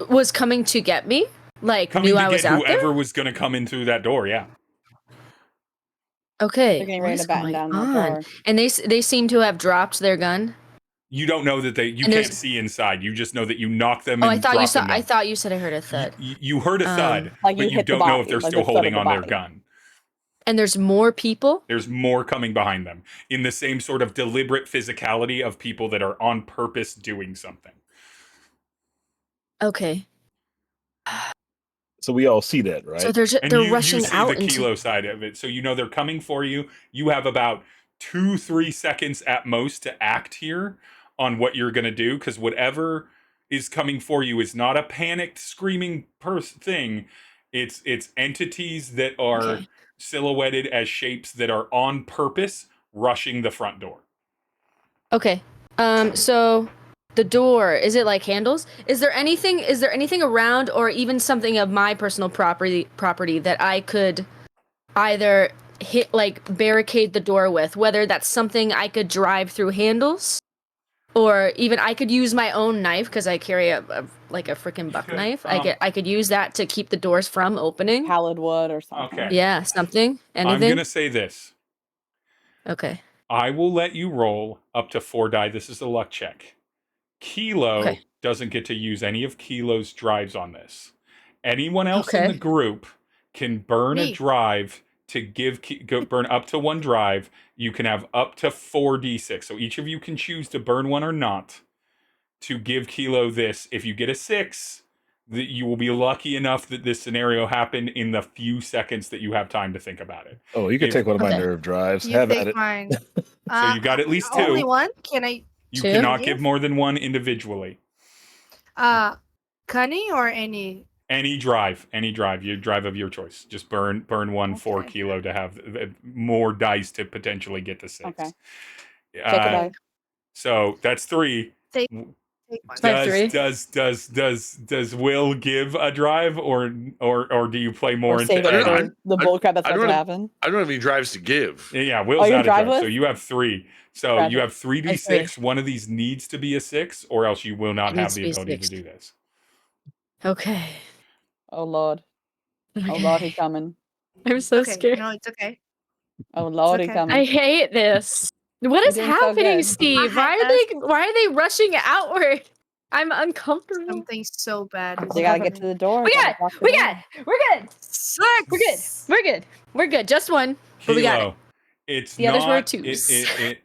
was coming to get me? Like, coming knew to I was get out whoever there? was going to come in through that door, yeah. Okay. They're getting ready to batten down that door. And they seem to have dropped their gun. You don't know that you can't see inside. You just know that you knock them. Oh, and I thought you said I heard a thud. You heard a thud, like but you hit the don't know body, if they're like still the thud holding of on the their body. gun. And there's more people? There's more coming behind them in the same sort of deliberate physicality of people that are on purpose doing something. Okay. So we all see that, right? So they're rushing you see out the Kilo side of it. So you know they're coming for you. You have about 2-3 seconds at most to act here on what you're going to do, because whatever is coming for you is not a panicked screaming thing. It's entities that are silhouetted as shapes that are on purpose rushing the front door. Okay. So the door, is it like handles? Is there anything around, or even something of my personal property that I could either hit, like barricade the door with, whether that's something I could drive through handles, or even I could use my own knife because I carry a freaking buck knife. I could use that to keep the doors from opening. Pallid wood or something. Okay. Yeah, something. Anything. I'm going to say this. Okay. I will let you roll up to 4 die. This is a luck check. Kilo doesn't get to use any of Kilo's drives on this. Anyone else in the group can burn a drive to burn up to 1 drive. You can have up to 4d6. So each of you can choose to burn one or not to give Kilo this. If you get a 6, you will be lucky enough that this scenario happened in the few seconds that you have time to think about it. Oh, you can take one of my nerve drives. Have at it. Mine. So you got at least 2. Only one? Can I? You cannot give more than 1 individually. Cunning or any? Any drive, your drive of your choice. Just burn 1 for Kilo to have more dice to potentially get to 6. Okay. Take a die. So that's 3. Take one. Does Will give a drive, or do you play more into the bullcrap that's about to happen? I don't have any drives to give. Yeah, Will's out of drive. With? So you have 3. So you have 3d6. One of these needs to be a 6, or else you will not have the ability to do this. Okay. Oh Lord. Oh Lord, he's coming. I'm so scared. No, it's okay. Oh Lord, he's coming. I hate this. What is happening, Steve? Why are they rushing outward? I'm uncomfortable. Something so bad. They gotta get to the door. We're good. 6. We're good. Just 1. But we got it. It's the others were 2s.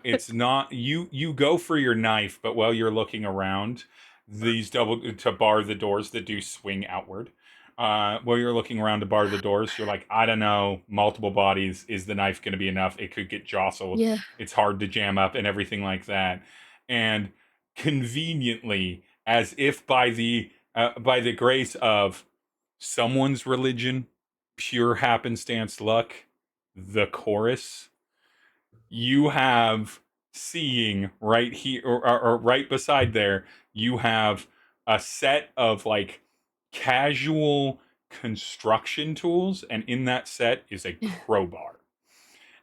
It's not you go for your knife, but while you're looking around, these to bar the doors that do swing outward. While you're looking around to bar the doors, you're like, I don't know, multiple bodies, is the knife going to be enough? It could get jostled. Yeah. It's hard to jam up and everything like that. and conveniently, as if by the grace of someone's religion, pure happenstance luck, the chorus, you have seeing right here or right beside there, you have a set of like casual construction tools, and in that set is a crowbar.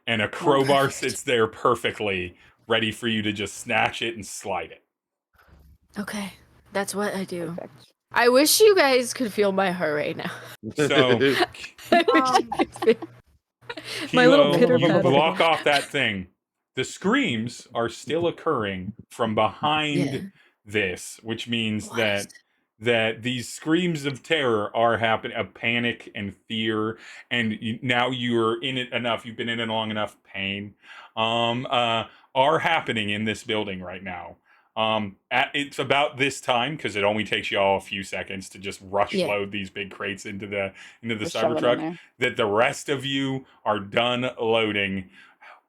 And a crowbar sits there perfectly, ready for you to just snatch it and slide it. Okay, that's what I do. Perfect. I wish you guys could feel my heart right now. So, my little pitter you patter. block off that thing. The screams are still occurring from behind this, which means that these screams of terror are happening, of panic and fear, and now you're in it enough, you've been in it long enough, pain, are happening in this building right now. It's about this time, because it only takes you all a few seconds to just rush load these big crates into the Cybertruck, that the rest of you are done loading.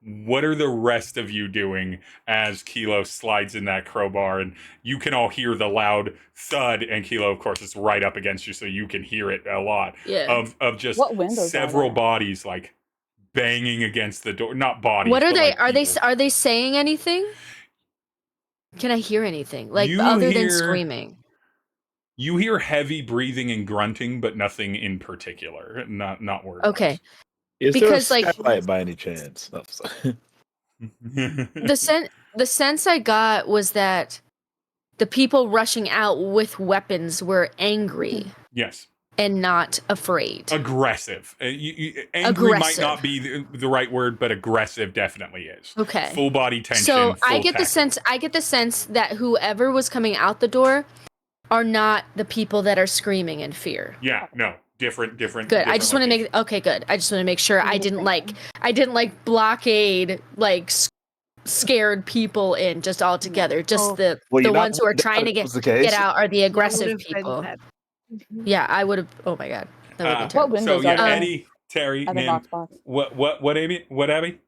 What are the rest of you doing as Kilo slides in that crowbar, and you can all hear the loud thud, and Kilo, of course, is right up against you, so you can hear it a lot, of just several bodies like banging against the door. Not bodies. What are they? Like Are they saying anything? Can I hear anything other than screaming? You hear heavy breathing and grunting, but nothing in particular. Not words. Okay. Is because there a skylight by any chance? The sense I got was that the people rushing out with weapons were angry. Yes. And not afraid. Aggressive. Angry might not be the right word, but aggressive definitely is. Okay. Full body tension. So I get the sense that whoever was coming out the door are not the people that are screaming in fear. Yeah. No. Different. Good. I just want to make good. I just want to make sure I didn't blockade scared people in just all together. Just the ones who are trying to get out are the aggressive people. Yeah, I would have. Oh my god. What windows are there? Eddie, Tery, Nim, what Abby?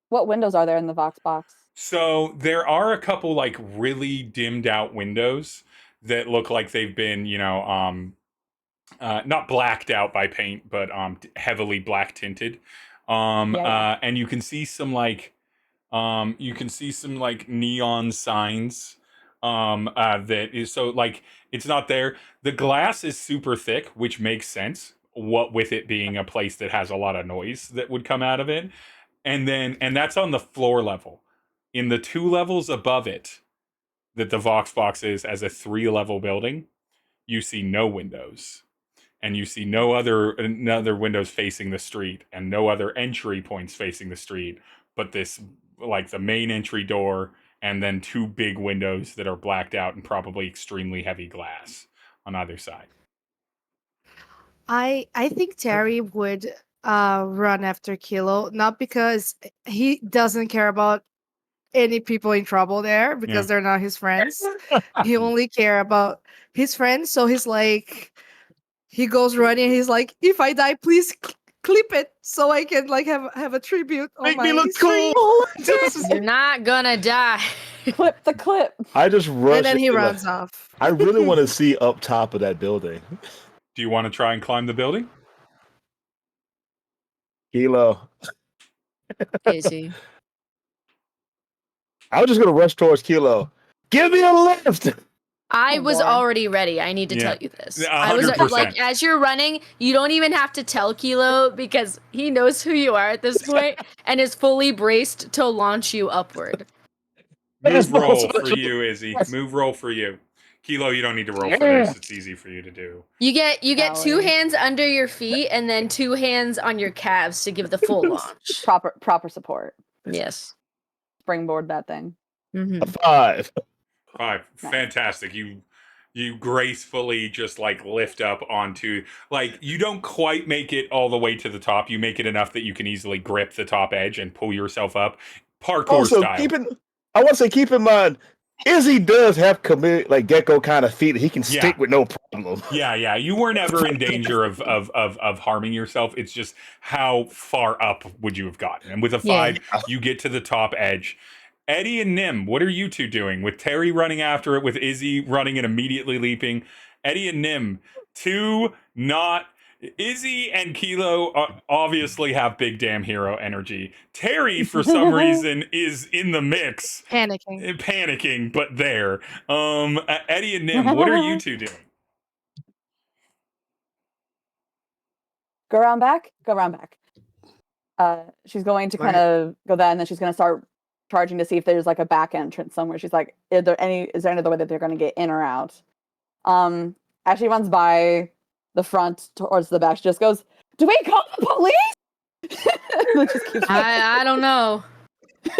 What windows are there in the Vox box? So there are a couple like really dimmed out windows that look like they've been, not blacked out by paint, but heavily black tinted. And you can see some neon signs that is, so like it's not there. The glass is super thick, which makes sense, what with it being a place that has a lot of noise that would come out of it. And that's on the floor level. In the 2 levels above it, that the Vox box is as a 3-level building, you see no windows. And you see no other windows facing the street, and no other entry points facing the street, but this, like, the main entry door, and then 2 big windows that are blacked out and probably extremely heavy glass on either side. I think Tery would run after Kilo, not because he doesn't care about any people in trouble there, because they're not his friends. He only care about his friends, so he's like, he goes running. He's like, if I die, please clip it so I can like have a tribute. Make me look cool. You're not gonna die. Clip the clip. I just rush. And then he runs off. I really want to see up top of that building. Do you want to try and climb the building? Kilo. Izzy. I was just gonna rush towards Kilo. Give me a lift. I was already ready. I need to tell you this. 100%. I was like, as you're running, you don't even have to tell Kilo, because he knows who you are at this point and is fully braced to launch you upward. Move roll for you, Izzy. Move roll for you. Kilo, you don't need to roll for this. It's easy for you to do. You get 2 hands under your feet and then 2 hands on your calves to give the full launch. Proper support. Yes. Springboard that thing. Mm-hmm. A 5. 5. Fantastic. You gracefully just like lift up onto, like, you don't quite make it all the way to the top. You make it enough that you can easily grip the top edge and pull yourself up. Parkour style. Keep in mind, Izzy does have like gecko kind of feet that he can stick with no problem. Yeah. You weren't ever in danger of harming yourself. It's just how far up would you have gotten? And with a 5, you get to the top edge. Eddie and Nim, what are you two doing? With Tery running after it, with Izzy running and immediately leaping. Eddie and Nim, two not... Izzy and Kilo obviously have big damn hero energy. Tery, for some reason, is in the mix. Panicking, but there. Eddie and Nim, what are you two doing? Go around back. She's going to kind of go that, and then she's going to start charging to see if there's like a back entrance somewhere. She's like, is there any other way that they're going to get in or out? As she runs by the front towards the back, she just goes, "Do we call the police?" I don't know.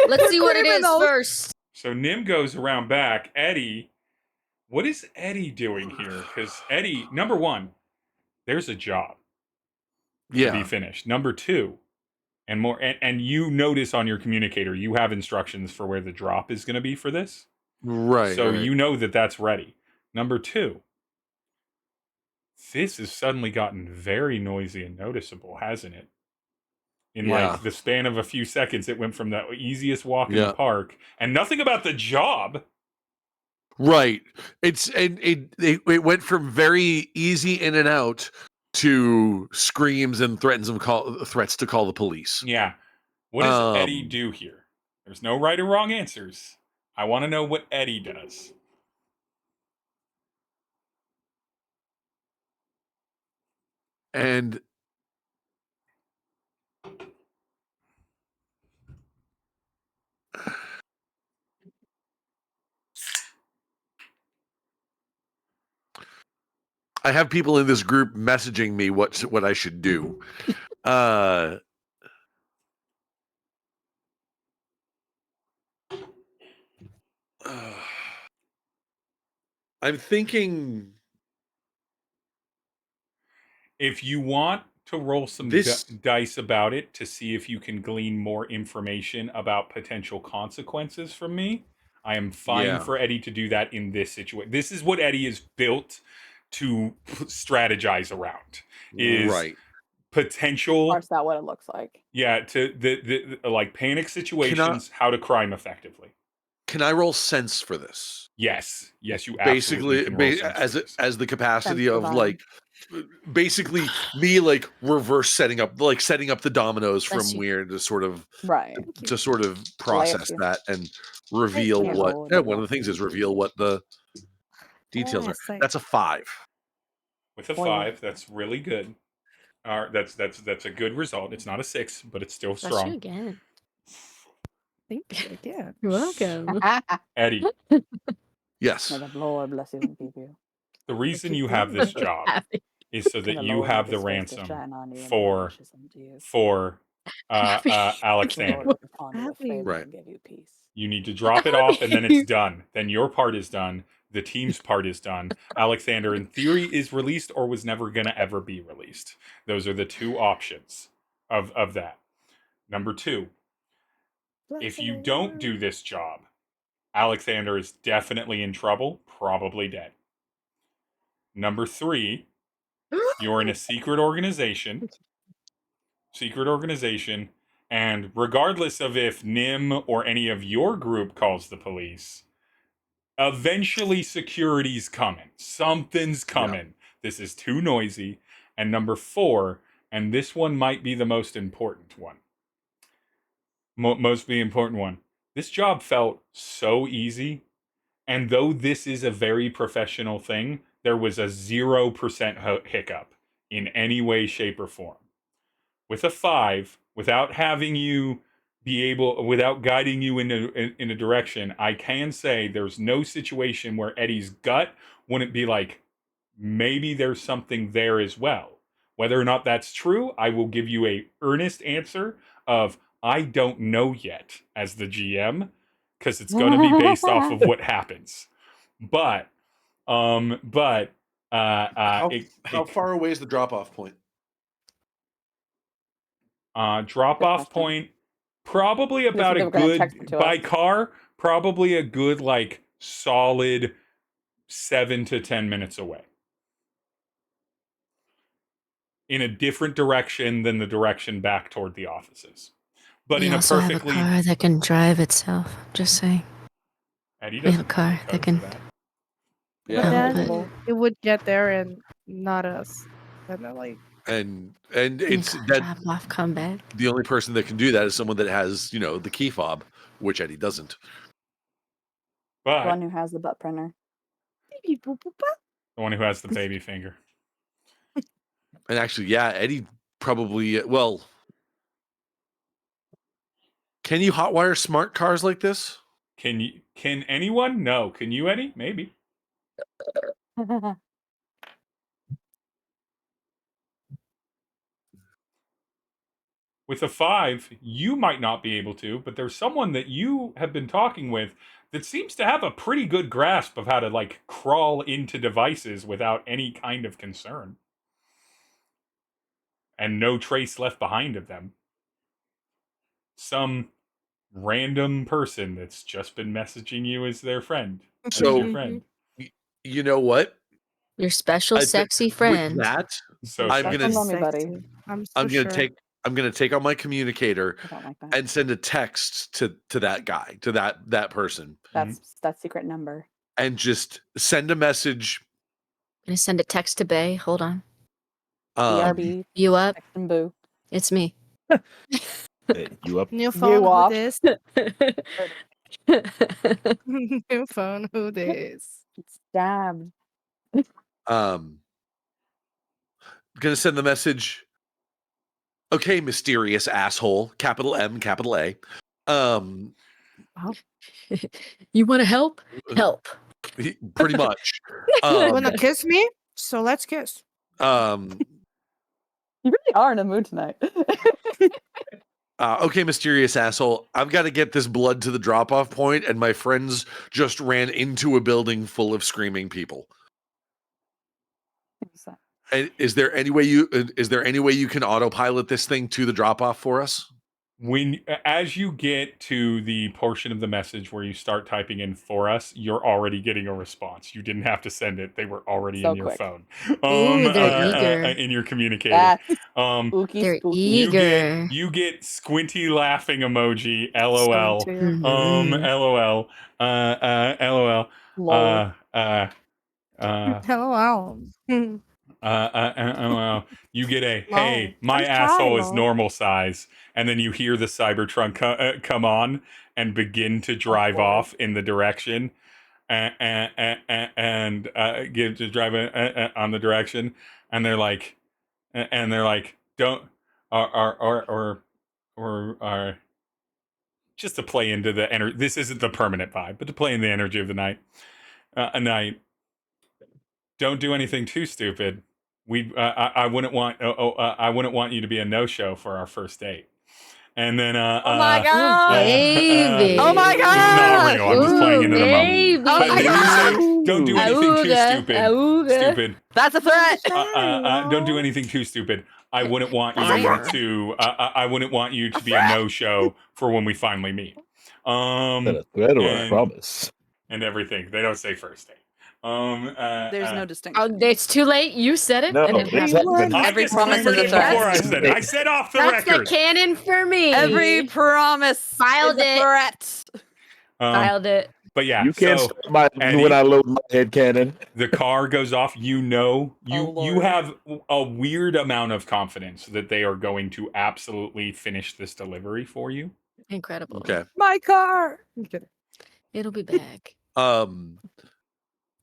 Let's see what it is first. So Nim goes around back. Eddie, what is Eddie doing here? Because Eddie, number one, there's a job to be finished. Number two, and more, and you notice on your communicator, you have instructions for where the drop is going to be for this. Right. So you know that that's ready. Number two, this has suddenly gotten very noisy and noticeable, hasn't it? In like the span of a few seconds, it went from the easiest walk in the park and nothing about the job. Right. It went from very easy in and out to screams and threats to call the police. Yeah. What does Eddie do here? There's no right or wrong answers. I want to know what Eddie does. And I have people in this group messaging me what I should do. I'm thinking, if you want to roll some dice about it to see if you can glean more information about potential consequences from me, I am fine for Eddie to do that in this situation. This is what Eddie is built to strategize around. Is potential. Parse out what it looks like. Yeah, to the like panic situations, how to crime effectively. Can I roll sense for this? Yes, you absolutely can roll sense as the capacity of like basically me like reverse setting up the dominoes from weird to sort of process that and reveal what one of the things is reveal what the details are. That's a 5. With a 5, that's really good. That's a good result. It's not a 6, but it's still strong. Bless you again. Thank you again. You're welcome. Eddie. Yes. May the Lord bless you and keep you. The reason you have this job is so that you have the ransom for Alexander. Right. You need to drop it off and then it's done. Then your part is done. The team's part is done. Alexander, in theory, is released or was never going to ever be released. Those are the two options of that. Number 2, if you don't do this job, Alexander is definitely in trouble, probably dead. Number 3, you're in a secret organization, and regardless of if Nim or any of your group calls the police, eventually security's coming. Something's coming. This is too noisy. And number 4, and this one might be the most important one. This job felt so easy. And though this is a very professional thing, there was a 0% hiccup in any way, shape, or form. With a 5, without having you without guiding you in a direction, I can say there's no situation where Eddie's gut wouldn't be like, maybe there's something there as well. Whether or not that's true, I will give you a earnest answer of, I don't know yet as the GM, because it's going to be based off of what happens. But how far away is the drop-off point? Drop-off point, probably about a good, by car, probably a good, like, solid 7 to 10 minutes away. In a different direction than the direction back toward the offices. but we in a also perfectly have a car that can drive itself. I'm just saying. Eddie We have a doesn't car that can. But Yeah. then it would get there and not us. And then, like, and it's that Drop off, come back. the only person that can do that is someone that has, the key fob, which Eddie doesn't. The but one who has the butt printer. the one who has the baby finger. And actually, yeah, Eddie probably can you hotwire smart cars like this? Can anyone? No. Can you, Eddie? Maybe. With a 5, you might not be able to, but there's someone that you have been talking with that seems to have a pretty good grasp of how to, like, crawl into devices without any kind of concern. And no trace left behind of them. Some random person that's just been messaging you as their friend. So, your friend. You know what? Your special sexy friend. With that, So I'm sexy. gonna Love me, buddy. I'm gonna take out my communicator I don't like that. and send a text to that guy, to that person, That's secret number. and just send a message. I'm gonna send a text to Bay. Hold on. BRB. You up? Text and boo. It's me. Hey, you up? New phone, who off. this? New phone, who this? It's stabbed. Gonna send the message. Okay, mysterious asshole. Capital M, capital A. You want to help? Help. Pretty much. You wanna kiss me? So let's kiss. You really are in a mood tonight. Okay, mysterious asshole. I've got to get this blood to the drop-off point, and my friends just ran into a building full of screaming people. And is there any way you can autopilot this thing to the drop-off for us? As you get to the portion of the message where you start typing in for us, you're already getting a response. You didn't have to send it; they were already in your phone. Ooh, they're eager. In your communicator. That's spooky, they're spooky. eager. You get squinty laughing emoji. LOL. Mhm. LOL. LOL. Lol. Hello. LOL. You get a Lol. hey, my I'm asshole is sorry, normal size, and then you hear the Cybertron come on and begin to drive off in the direction, and give to drive on the direction, and they're like, don't or just to play into the energy. This isn't the permanent vibe, but to play in the energy of the night. A night. Don't do anything too stupid. I wouldn't want I wouldn't want you to be a no-show for our first date. And then Oh my god! Baby. Oh my This is not god! real. I'm just playing into the moment. Baby. But then you say, don't do anything too stupid. Stupid. That's a threat. Don't do anything too stupid. I wouldn't want you to. I wouldn't want you to be a no-show for when we finally meet. Is that a threat or a promise? And everything. They don't say first date. There's no distinction. Oh, it's too late. You said it. No, and it it's happened. not. Every just promise is a remembered it threat. before I said it. I said off the That's record. the canon for me. Every promise Filed is a it. threat. Filed it. But yeah, You can't so stop my Eddie, when I load my head cannon. the car goes off. You know, you Lord. have a weird amount of confidence that they are going to absolutely finish this delivery for you. Incredible. Okay. My car. I'm kidding. It'll be back.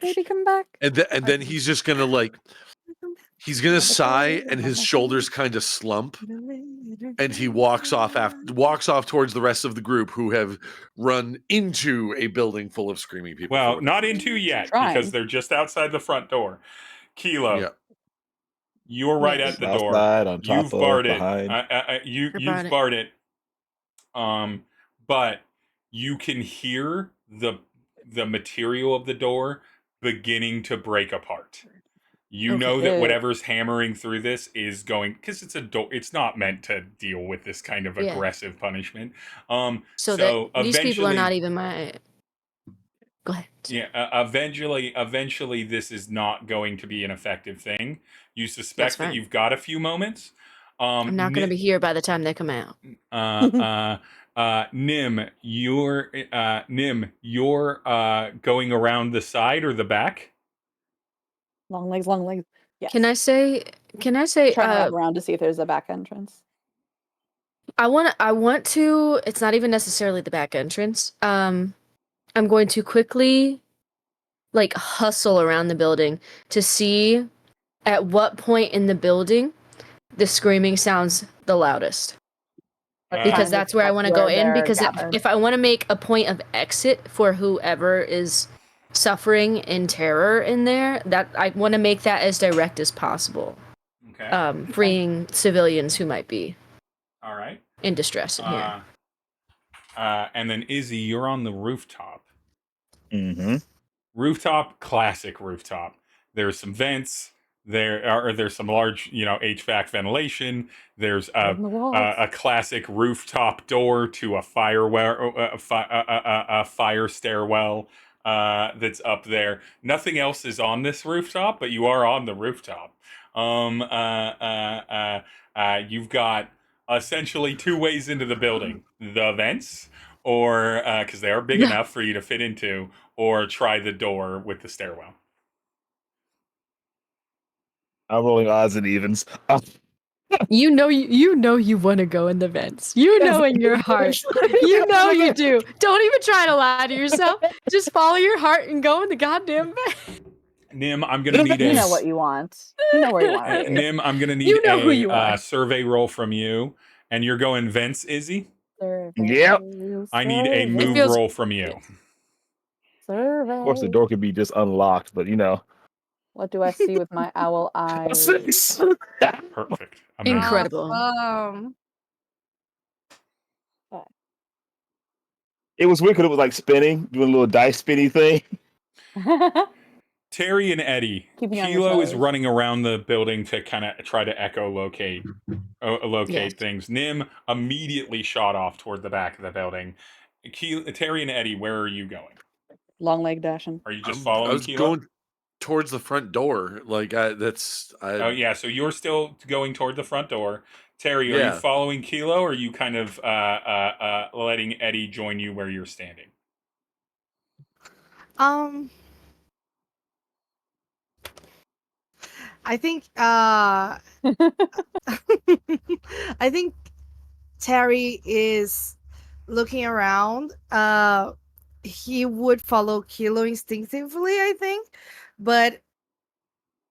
Baby, come back. And then he's just gonna he's gonna sigh, and his shoulders kind of slump, and he walks off towards the rest of the group who have run into a building full of screaming people. Well, not into yet because they're just outside the front door. Kilo, you're right at the door. Outside, on top You've of, barred it. behind. You've barred it. But you can hear the material of the door beginning to break apart. You know that whatever's hammering through this is going, because it's a door. It's not meant to deal with this kind of aggressive punishment. So that these people are not even my. Go ahead. Yeah. Eventually, this is not going to be an effective thing. You suspect that you've got a few moments, I'm not going to be here by the time they come out. Nim, you're going around the side or the back? Long legs, long legs. Yes. Can I say Trying to wrap around to see if there's a back entrance. I want to, it's not even necessarily the back entrance. I'm going to quickly like hustle around the building to see at what point in the building the screaming sounds the loudest. Because that's where I want to go in, because if I want to make a point of exit for whoever is suffering in terror in there, that I want to make that as direct as possible. Okay. Freeing civilians who might be all right in distress in here. And then Izzy, you're on the rooftop. Mm-hmm. Rooftop, classic rooftop. There's some vents. There's some large, HVAC ventilation. There's a classic rooftop door to a fire stairwell that's up there. Nothing else is on this rooftop, but you are on the rooftop. You've got essentially two ways into the building: the vents, or because they are big enough for you to fit into, or try the door with the stairwell. I'm rolling odds and evens. You know you want to go in the vents. You know in your heart. You know you do. Don't even try to lie to yourself. Just follow your heart and go in the goddamn vent. Nim, I'm gonna need You know what you want. You know where you want it. Nim, I'm gonna need a survey roll from you, and you're going vents, Izzy. Yep. I need a move roll from you. Survey. Of course, the door could be just unlocked, but What do I see with my owl eyes? 6. Perfect. Incredible. It was weird because it was like spinning, doing a little dice spinny thing. Tery and Eddie. Kilo is running around the building to kind of try to echolocate things. Nim immediately shot off toward the back of the building. Tery and Eddie, where are you going? Long leg dashing. Are you just following I was Kilo? going towards the front door. Oh yeah, so you're still going toward the front door. Tery, are you following Kilo, or are you kind of letting Eddie join you where you're standing? I think I think Tery is looking around. He would follow Kilo instinctively, I think, but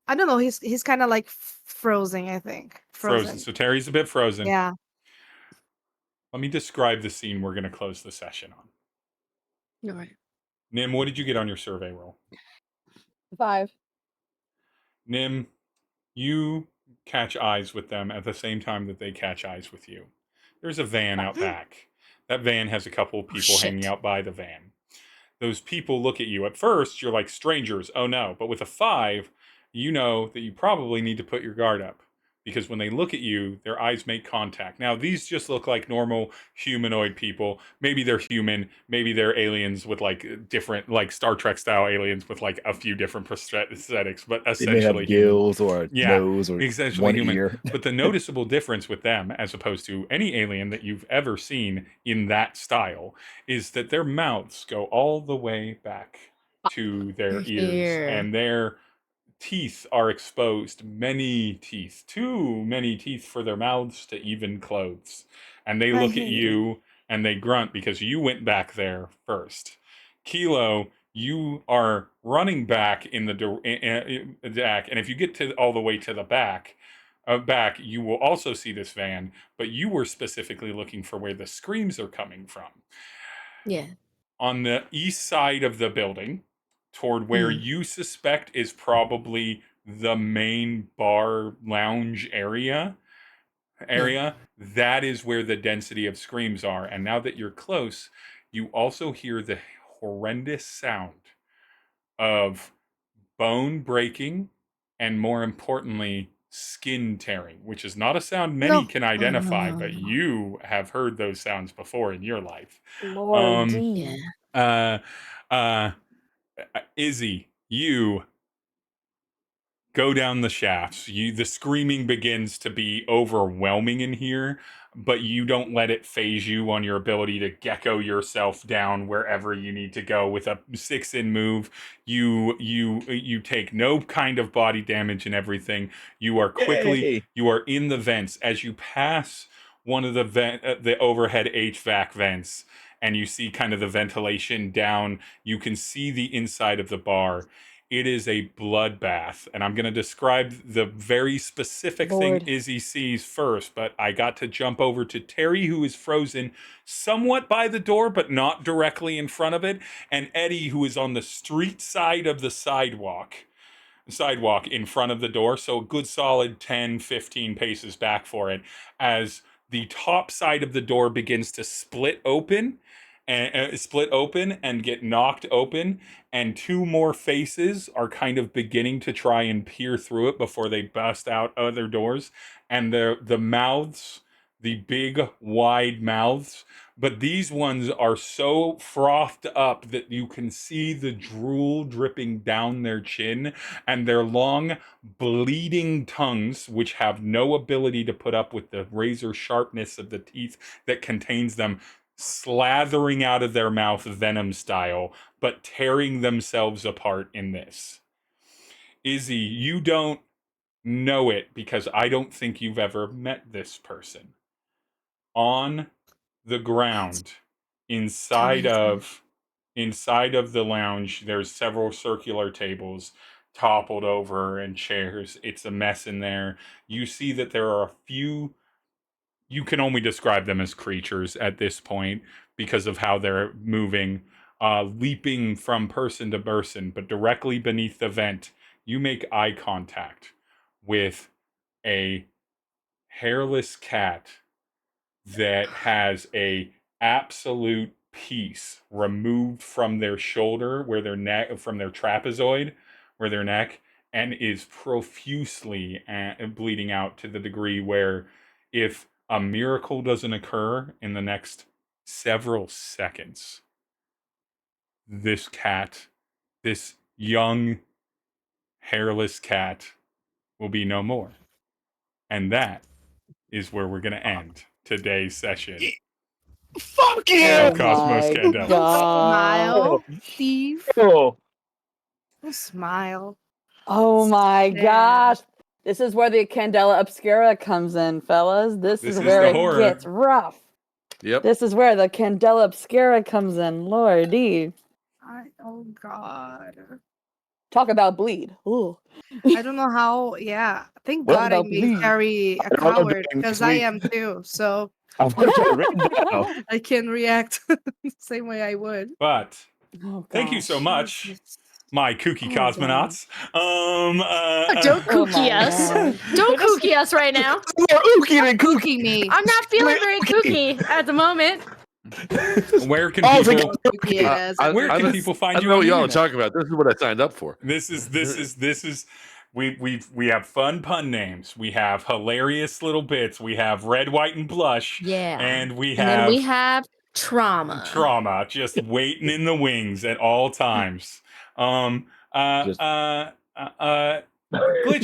I don't know. He's kind of like frozen. I think frozen. So Tery's a bit frozen. Yeah. Let me describe the scene we're going to close the session on. All right. Nim, what did you get on your survey roll? 5. Nim, you catch eyes with them at the same time that they catch eyes with you. There's a van out back. That van has a couple of people hanging out by the van. Those people look at you. At first, you're like strangers. Oh no. But with a 5, you know that you probably need to put your guard up. Because when they look at you, their eyes make contact. Now, these just look like normal humanoid people. Maybe they're human. Maybe they're aliens with like different, like Star Trek style aliens with like a few different prosthetics. But essentially, they may have gills or nose or essentially one human. ear. But the noticeable difference with them, as opposed to any alien that you've ever seen in that style, is that their mouths go all the way back to their ears, and their teeth are exposed. Too many teeth for their mouths to even close. And they look at you and they grunt because you went back there first. Kilo, you are running back in the deck, and if you get to all the way to the back, you will also see this van, but you were specifically looking for where the screams are coming from. Yeah. On the east side of the building, toward where you suspect is probably the main bar lounge area, that is where the density of screams are. And now that you're close, you also hear the horrendous sound of bone breaking and, more importantly, skin tearing, which is not a sound many can identify, but you have heard those sounds before in your life. Lord, Izzy, you go down the shafts. The screaming begins to be overwhelming in here, but you don't let it phase you on your ability to gecko yourself down wherever you need to go with a 6-in move. You take no kind of body damage and everything. You are you are in the vents as you pass one of the overhead HVAC vents, and you see kind of the ventilation down. You can see the inside of the bar. It is a bloodbath, and I'm going to describe the very specific thing Izzy sees first, but I got to jump over to Tery, who is frozen somewhat by the door, but not directly in front of it, and Eddie, who is on the street side of the sidewalk in front of the door, so a good solid 10, 15 paces back for it, as the top side of the door begins to split open and get knocked open, and 2 more faces are kind of beginning to try and peer through it before they bust out other doors, and the mouths, the big wide mouths, but these ones are so frothed up that you can see the drool dripping down their chin, and their long bleeding tongues, which have no ability to put up with the razor sharpness of the teeth that contains them, slathering out of their mouth venom style, but tearing themselves apart in this. Izzy, you don't know it because I don't think you've ever met this person. On the ground, inside of the lounge, there's several circular tables toppled over and chairs. It's a mess in there. You see that there are a few, you can only describe them as creatures at this point because of how they're moving, leaping from person to person, but directly beneath the vent, you make eye contact with a hairless cat that has a absolute piece removed from their shoulder, where their neck, from their trapezoid, where their neck, and is profusely bleeding out to the degree where if a miracle doesn't occur in the next several seconds, this cat, this young hairless cat, will be no more. And that is where we're going to end today's session. Fuck yeah! Cosmos Candela. Smile, Steve. Smile. Oh my gosh. This is where the Candela Obscura comes in, fellas. This is where it gets rough. Yep. This is where the Candela Obscura comes in. Lordy. Oh God. Talk about bleed. Ooh. I don't know how. Yeah. Thank God I made Tery a coward because I am too. So I can react the same way I would. But thank you so much, my kooky cosmonauts. Don't kooky us. Don't kooky us right now. Kooky me. I'm not feeling very kooky at the moment. Where can people find you? I don't know what y'all are talking about. This is what I signed up for. This is we have fun pun names. We have hilarious little bits. We have red, white, and blush. Yeah. And then we have trauma. Trauma, just waiting in the wings at all times. Glitch,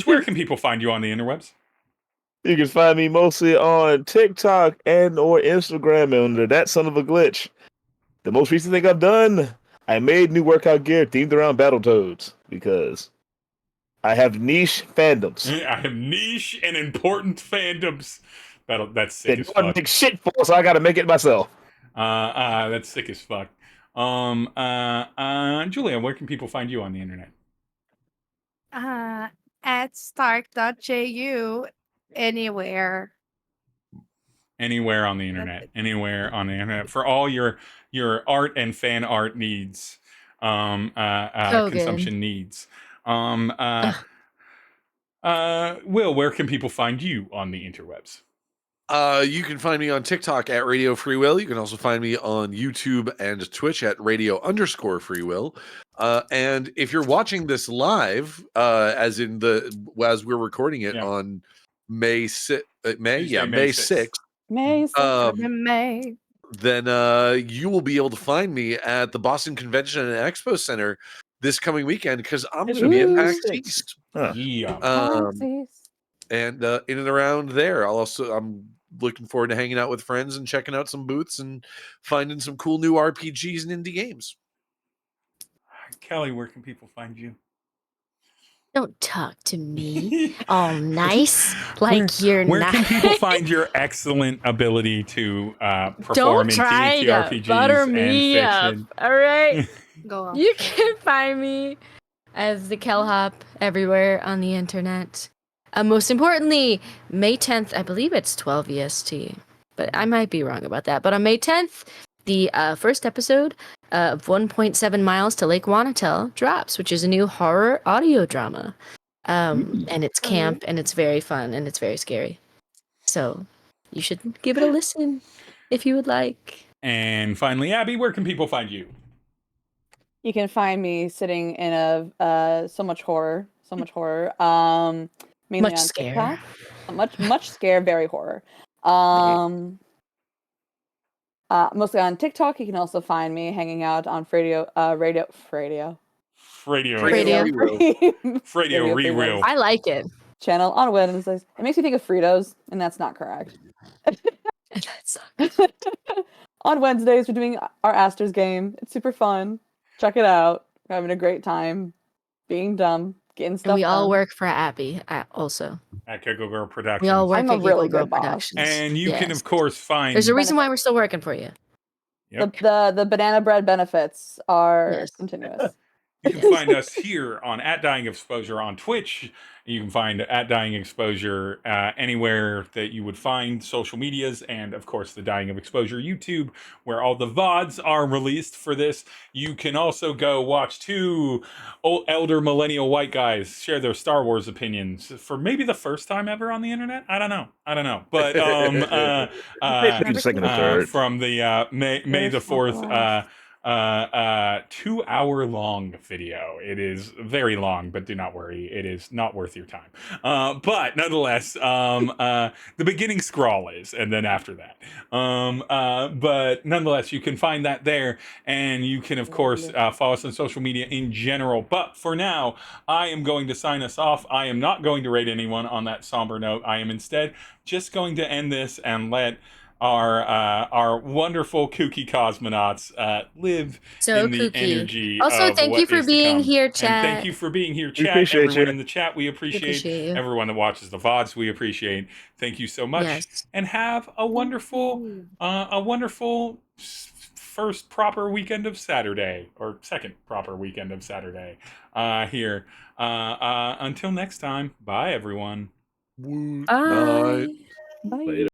where can people find you on the interwebs? You can find me mostly on TikTok and or Instagram under that son of a glitch. The most recent thing I've done, I made new workout gear themed around Battletoads because I have niche fandoms. I have niche and important fandoms. That's sick as fuck. Make shit for, so I gotta make it myself. That's sick as fuck. Julia, where can people find you on the internet? At stark.ju. Anywhere on the internet for all your art and fan art needs, consumption needs. Will, where can people find you on the interwebs? You can find me on TikTok at Radio Free Will. You can also find me on YouTube and Twitch at Radio_Free Will. And if you're watching this live, as we're recording it on May 6th. Then you will be able to find me at the Boston Convention and Expo Center this coming weekend because I'm going to be at PAX East. Yeah. And in and around there, I'm looking forward to hanging out with friends and checking out some booths and finding some cool new RPGs and indie games. Kelly, where can people find you? Don't talk to me all nice like you're where not. Can people find your excellent ability to perform Don't in try to TTRPGs butter and me fiction? up. All right. Go on. You can find me as the Kelhop everywhere on the internet. Most importantly, May 10th, I believe it's 12 EST, but I might be wrong about that. But on May 10th, the first episode of 1.7 Miles to Lake Wanatel drops, which is a new horror audio drama. And it's camp, and it's very fun, and it's very scary. So you should give it a listen if you would like. And finally, Abby, where can people find you? You can find me sitting in a so much horror. Mainly Much on scare. TikTok. Much scare, very horror. Mostly on TikTok. You can also find me hanging out on Radio Fredio Rereal. I like it. Channel on Wednesdays. It makes me think of Fritos, and that's not correct. On Wednesdays, we're doing our Asters game. It's super fun. Check it out. We're having a great time. Being dumb. Getting stuff And we all done. work for Abby also. At Giggle Girl Productions. We all work I'm at a really Giggle Girl good boss. Productions. And you can, of course, find... There's a reason why we're still working for you. Yep. The banana bread benefits are continuous. You can find us here on @DyingExposure on Twitch. You can find @DyingExposure anywhere that you would find social medias, and of course the Dying of Exposure YouTube, where all the VODs are released for this. You can also go watch two elder millennial white guys share their Star Wars opinions for maybe the first time ever on the internet. I don't know, but second or third from the May the 4th. 2-hour-long video. It is very long, but do not worry, it is not worth your time. But nonetheless, the beginning scrawl is, and then after that. But nonetheless, you can find that there, and you can, of course, follow us on social media in general. But for now, I am going to sign us off. I am not going to rate anyone on that somber note. I am instead just going to end this and let our wonderful kooky cosmonauts live in the energy. Also, thank you for being here, chat. And thank you for being here, chat. Everyone in the chat, we appreciate you. Everyone that watches the VODs, we appreciate. Thank you so much, and have a wonderful, first proper weekend of Saturday, or second proper weekend of Saturday here. Until next time, bye everyone. Bye. Bye.